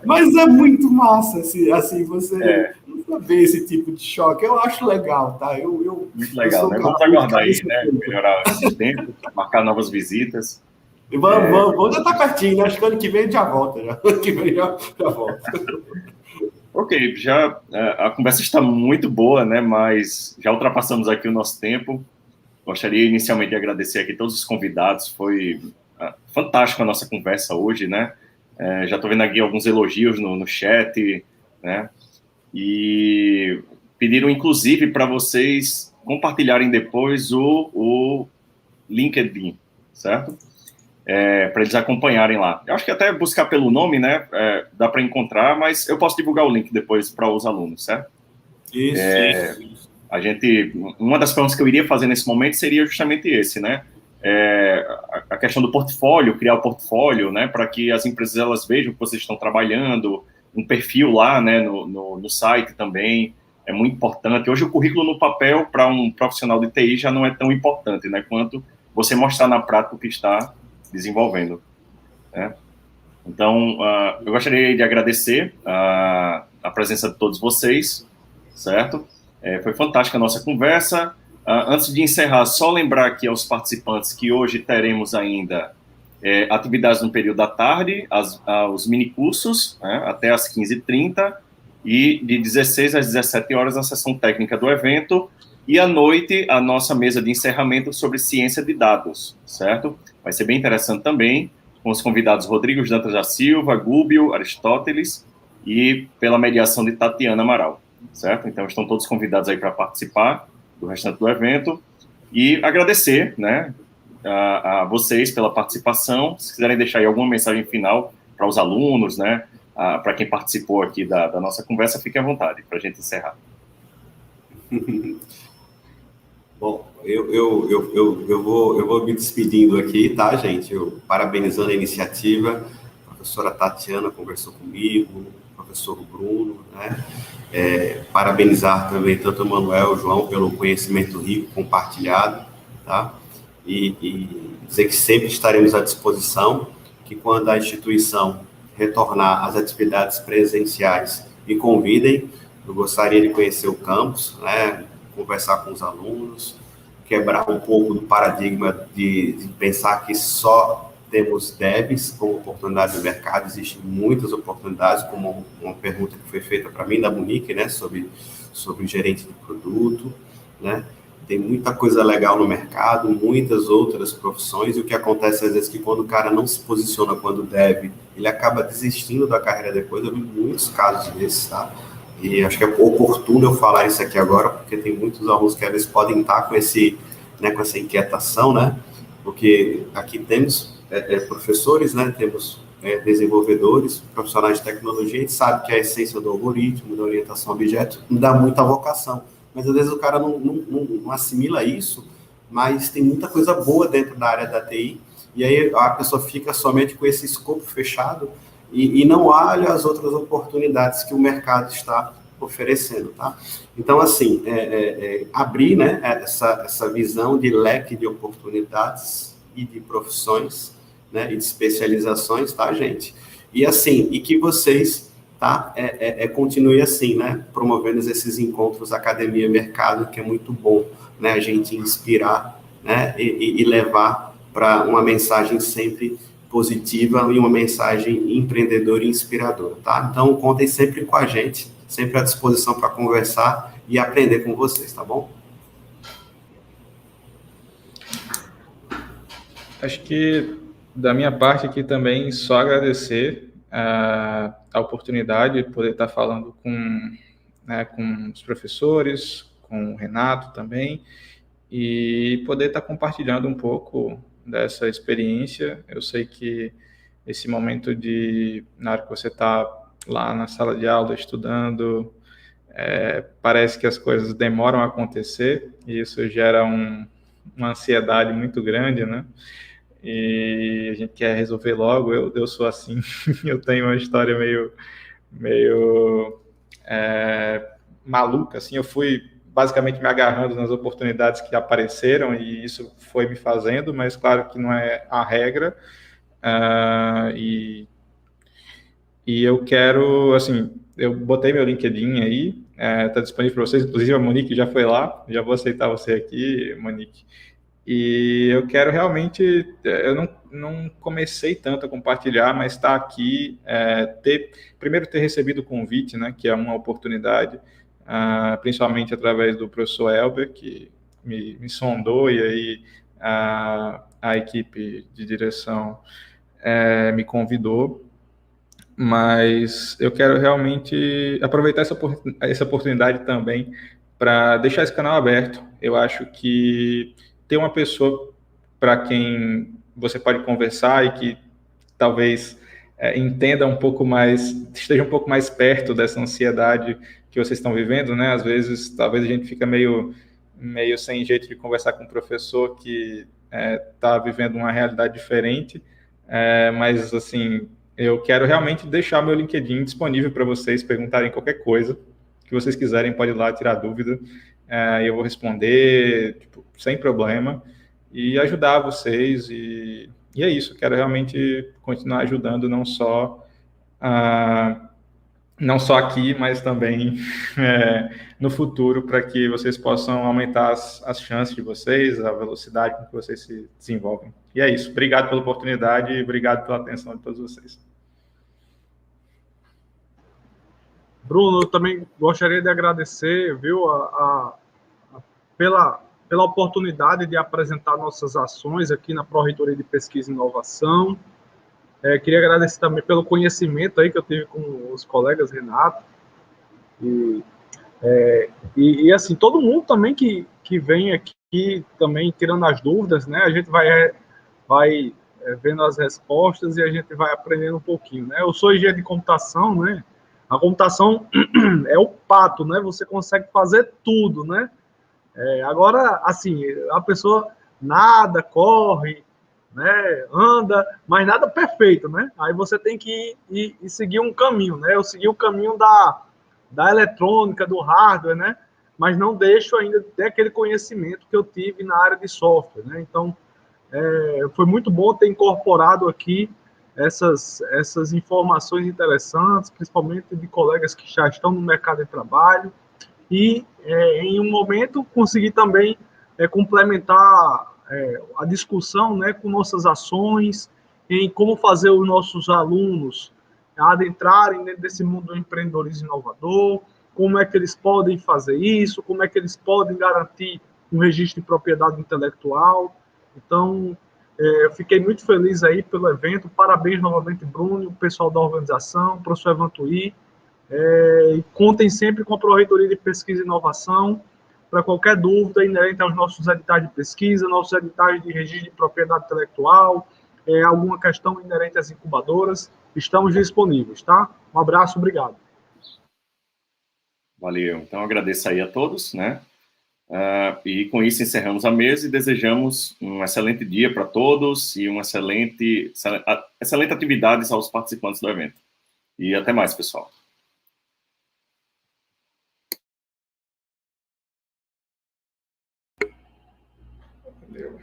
Mas é muito massa, assim você ver esse tipo de choque. Eu acho legal, tá? Muito legal, né? Vamos aguardar aí, né? Melhorar esse tempo, marcar novas visitas. Vamos já estar pertinho, né? Acho que ano que vem a gente já volta. Ano que vem já volta. Ok, a conversa está muito boa, né? Mas já ultrapassamos aqui o nosso tempo. Gostaria inicialmente de agradecer aqui todos os convidados. Foi fantástico a nossa conversa hoje, né? Já estou vendo aqui alguns elogios no chat, né? E pediram, inclusive, para vocês compartilharem depois o LinkedIn, certo? Para eles acompanharem lá. Eu acho que até buscar pelo nome, né? Dá para encontrar, mas eu posso divulgar o link depois para os alunos, certo? Isso. Uma das perguntas que eu iria fazer nesse momento seria justamente esse, né? A questão do portfólio, criar o portfólio, né? Para que as empresas elas vejam que vocês estão trabalhando, um perfil lá, né? No site também é muito importante. Hoje o currículo no papel para um profissional de TI já não é tão importante, né? Quanto você mostrar na prática o que está desenvolvendo, né? Então, eu gostaria de agradecer a presença de todos vocês, certo? Foi fantástica a nossa conversa. Antes de encerrar, só lembrar aqui aos participantes que hoje teremos ainda atividades no período da tarde, os minicursos, né, até às 15h30, e de 16 às 17 horas a sessão técnica do evento, e à noite a nossa mesa de encerramento sobre ciência de dados, certo? Vai ser bem interessante também, com os convidados Rodrigo Dantas da Silva, Gúbio, Aristóteles, e pela mediação de Tatiana Amaral, certo? Então estão todos convidados aí para participar do restante do evento, e agradecer, né, a vocês pela participação. Se quiserem deixar aí alguma mensagem final para os alunos, né, para quem participou aqui da nossa conversa, fiquem à vontade para a gente encerrar. Bom, eu vou me despedindo aqui, tá, gente? Eu parabenizando a iniciativa. A professora Tatiana conversou comigo, o professor Bruno, né? Parabenizar também tanto o Manuel e o João pelo conhecimento rico compartilhado, tá? E dizer que sempre estaremos à disposição, que quando a instituição retornar às atividades presenciais, me convidem. Eu gostaria de conhecer o campus, né? Conversar com os alunos, quebrar um pouco do paradigma de pensar que só temos devs como oportunidade no mercado. Existem muitas oportunidades, como uma pergunta que foi feita para mim da Monique, né, sobre o gerente de produto, né? Tem muita coisa legal no mercado, muitas outras profissões, e o que acontece às vezes é que quando o cara não se posiciona quando deve, ele acaba desistindo da carreira depois. Eu vi muitos casos desses, tá? E acho que é oportuno eu falar isso aqui agora, porque tem muitos alunos que às vezes podem estar com essa inquietação, né? Porque aqui temos professores, né? Temos desenvolvedores, profissionais de tecnologia. A gente sabe que a essência do algoritmo, da orientação a objeto, não dá muita vocação. Mas às vezes o cara não assimila isso, mas tem muita coisa boa dentro da área da TI, e aí a pessoa fica somente com esse escopo fechado e não olha as outras oportunidades que o mercado está oferecendo, tá? Então, assim, abrir, né, essa visão de leque de oportunidades e de profissões, né, e de especializações, tá, gente? E assim, e que vocês, tá, continue assim, né, promovendo esses encontros academia-mercado, que é muito bom, né, a gente inspirar, né, e levar para uma mensagem sempre positiva e uma mensagem empreendedora e inspiradora, tá? Então, contem sempre com a gente, sempre à disposição para conversar e aprender com vocês, tá bom? Acho que, da minha parte aqui também, só agradecer a oportunidade de poder estar falando com os professores, com o Renato também, e poder estar compartilhando um pouco dessa experiência. Eu sei que esse momento na hora que você está lá na sala de aula estudando, parece que as coisas demoram a acontecer, e isso gera uma ansiedade muito grande, né? E a gente quer resolver logo. Eu sou assim. Eu tenho uma história meio maluca, assim. Eu fui basicamente me agarrando nas oportunidades que apareceram, e isso foi me fazendo, mas claro que não é a regra. E eu quero, assim, eu botei meu LinkedIn aí, está disponível para vocês, inclusive a Monique já foi lá, já vou aceitar você aqui, Monique. E eu quero realmente, eu não comecei tanto a compartilhar, mas está aqui, primeiro ter recebido o convite, né, que é uma oportunidade, principalmente através do professor Elber, que me sondou, e aí a equipe de direção me convidou. Mas eu quero realmente aproveitar essa oportunidade também para deixar esse canal aberto. Eu acho que ter uma pessoa para quem você pode conversar e que talvez entenda um pouco mais, esteja um pouco mais perto dessa ansiedade que vocês estão vivendo, né? Às vezes, talvez a gente fica meio sem jeito de conversar com um professor que está vivendo uma realidade diferente, mas, assim, eu quero realmente deixar meu LinkedIn disponível para vocês perguntarem qualquer coisa que vocês quiserem, pode ir lá tirar dúvida, eu vou responder, sem problema, e ajudar vocês, e E é isso, quero realmente continuar ajudando não só aqui, mas também no futuro, para que vocês possam aumentar as chances de vocês, a velocidade com que vocês se desenvolvem. E é isso. Obrigado pela oportunidade e obrigado pela atenção de todos vocês. Bruno, eu também gostaria de agradecer, viu, pela oportunidade de apresentar nossas ações aqui na Pró-Reitoria de Pesquisa e Inovação. Queria agradecer também pelo conhecimento aí que eu tive com os colegas Renato. E assim, todo mundo também que vem aqui também tirando as dúvidas, né? A gente vai vendo as respostas e a gente vai aprendendo um pouquinho, né? Eu sou engenheiro de computação, né? A computação é o pato, né? Você consegue fazer tudo, né? Agora, assim, a pessoa nada, corre, né? Anda, mas nada perfeito, né? Aí você tem que ir seguir um caminho, né? Eu segui o caminho da eletrônica, do hardware, né? Mas não deixo ainda de ter aquele conhecimento que eu tive na área de software, né? Então, foi muito bom ter incorporado aqui essas informações interessantes, principalmente de colegas que já estão no mercado de trabalho, e em um momento consegui também complementar a discussão, né, com nossas ações, em como fazer os nossos alunos adentrarem dentro desse mundo do empreendedorismo inovador, como é que eles podem fazer isso, como é que eles podem garantir um registro de propriedade intelectual. Então, eu fiquei muito feliz aí pelo evento. Parabéns novamente, Bruno, o pessoal da organização, o professor Evan Tuí. E contem sempre com a Pró-Reitoria de Pesquisa e Inovação para qualquer dúvida inerente aos nossos editais de pesquisa, nossos editais de registro de propriedade intelectual, alguma questão inerente às incubadoras, estamos disponíveis, tá? Um abraço, obrigado. Valeu. Então, agradeço aí a todos, né? E com isso encerramos a mesa e desejamos um excelente dia para todos e uma excelente atividades aos participantes do evento. E até mais, pessoal. Valeu.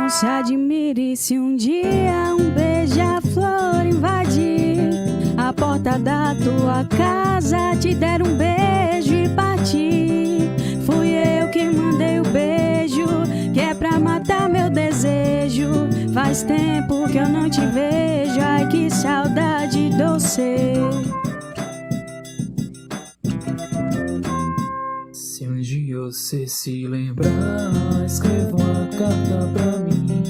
Se admire se um dia um beija-flor invadir a porta da tua casa, te der um beijo e partir. Fui eu que mandei o beijo, que é pra matar meu desejo. Faz tempo que eu não te vejo, ai que saudade doce. Se um Se lembrar, escreva uma carta pra mim.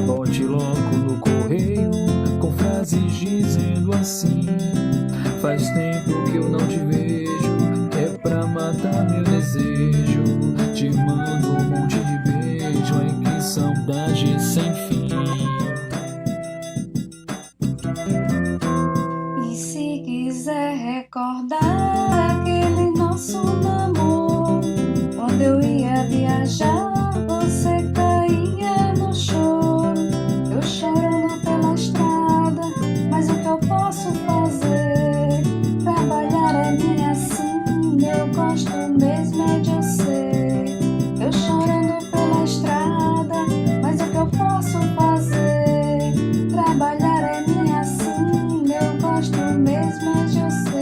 Bote logo no correio com frases dizendo assim: faz tempo que eu não te vejo, é pra matar meu desejo. Te mando um monte de beijo, ai que saudade sem fim. E se quiser recordar aquele nosso namoro, quando eu ia viajar, você caía no choro. Eu chorando pela estrada, mas o que eu posso fazer? Trabalhar é minha assim, eu gosto mesmo é de você. Eu chorando pela estrada, mas o que eu posso fazer? Trabalhar é minha assim, eu gosto mesmo é de você.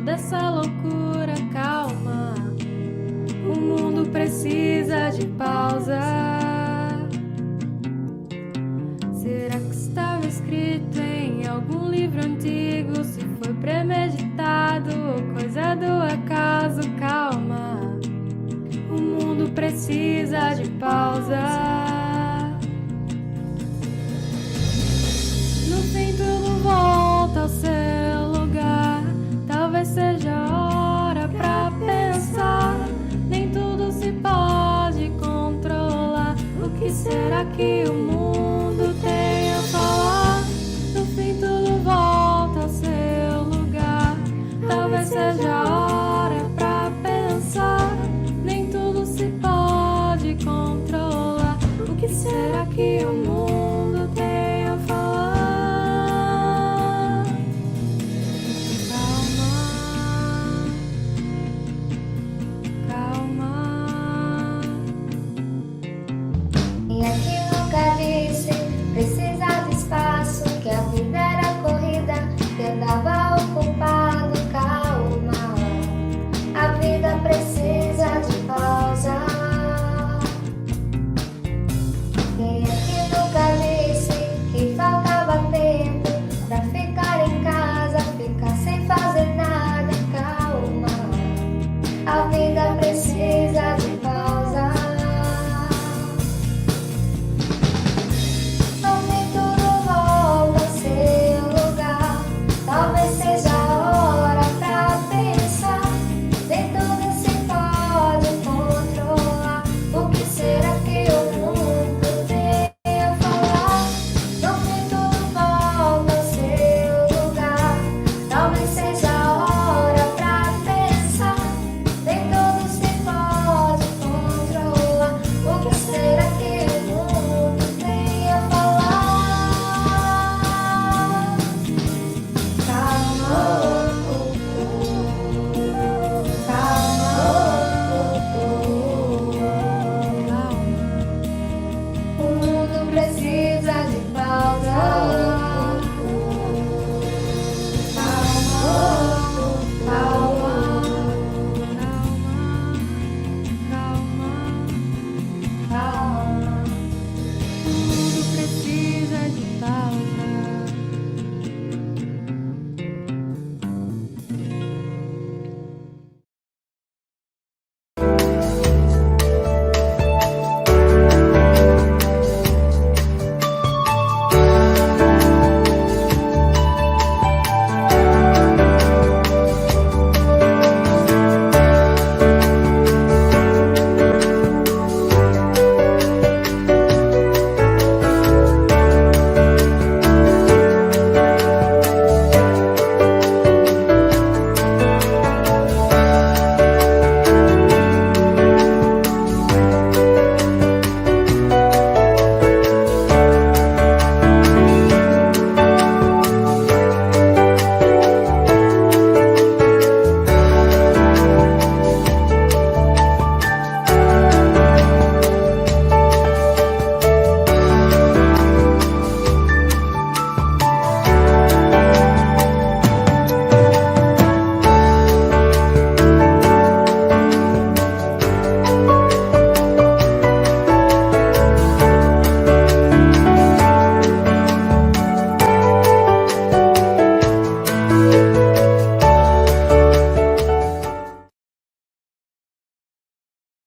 Essa loucura, calma. O mundo precisa de pausa. Será que estava escrito em algum livro antigo? Se foi premeditado ou coisa do acaso, calma. O mundo precisa de pausa.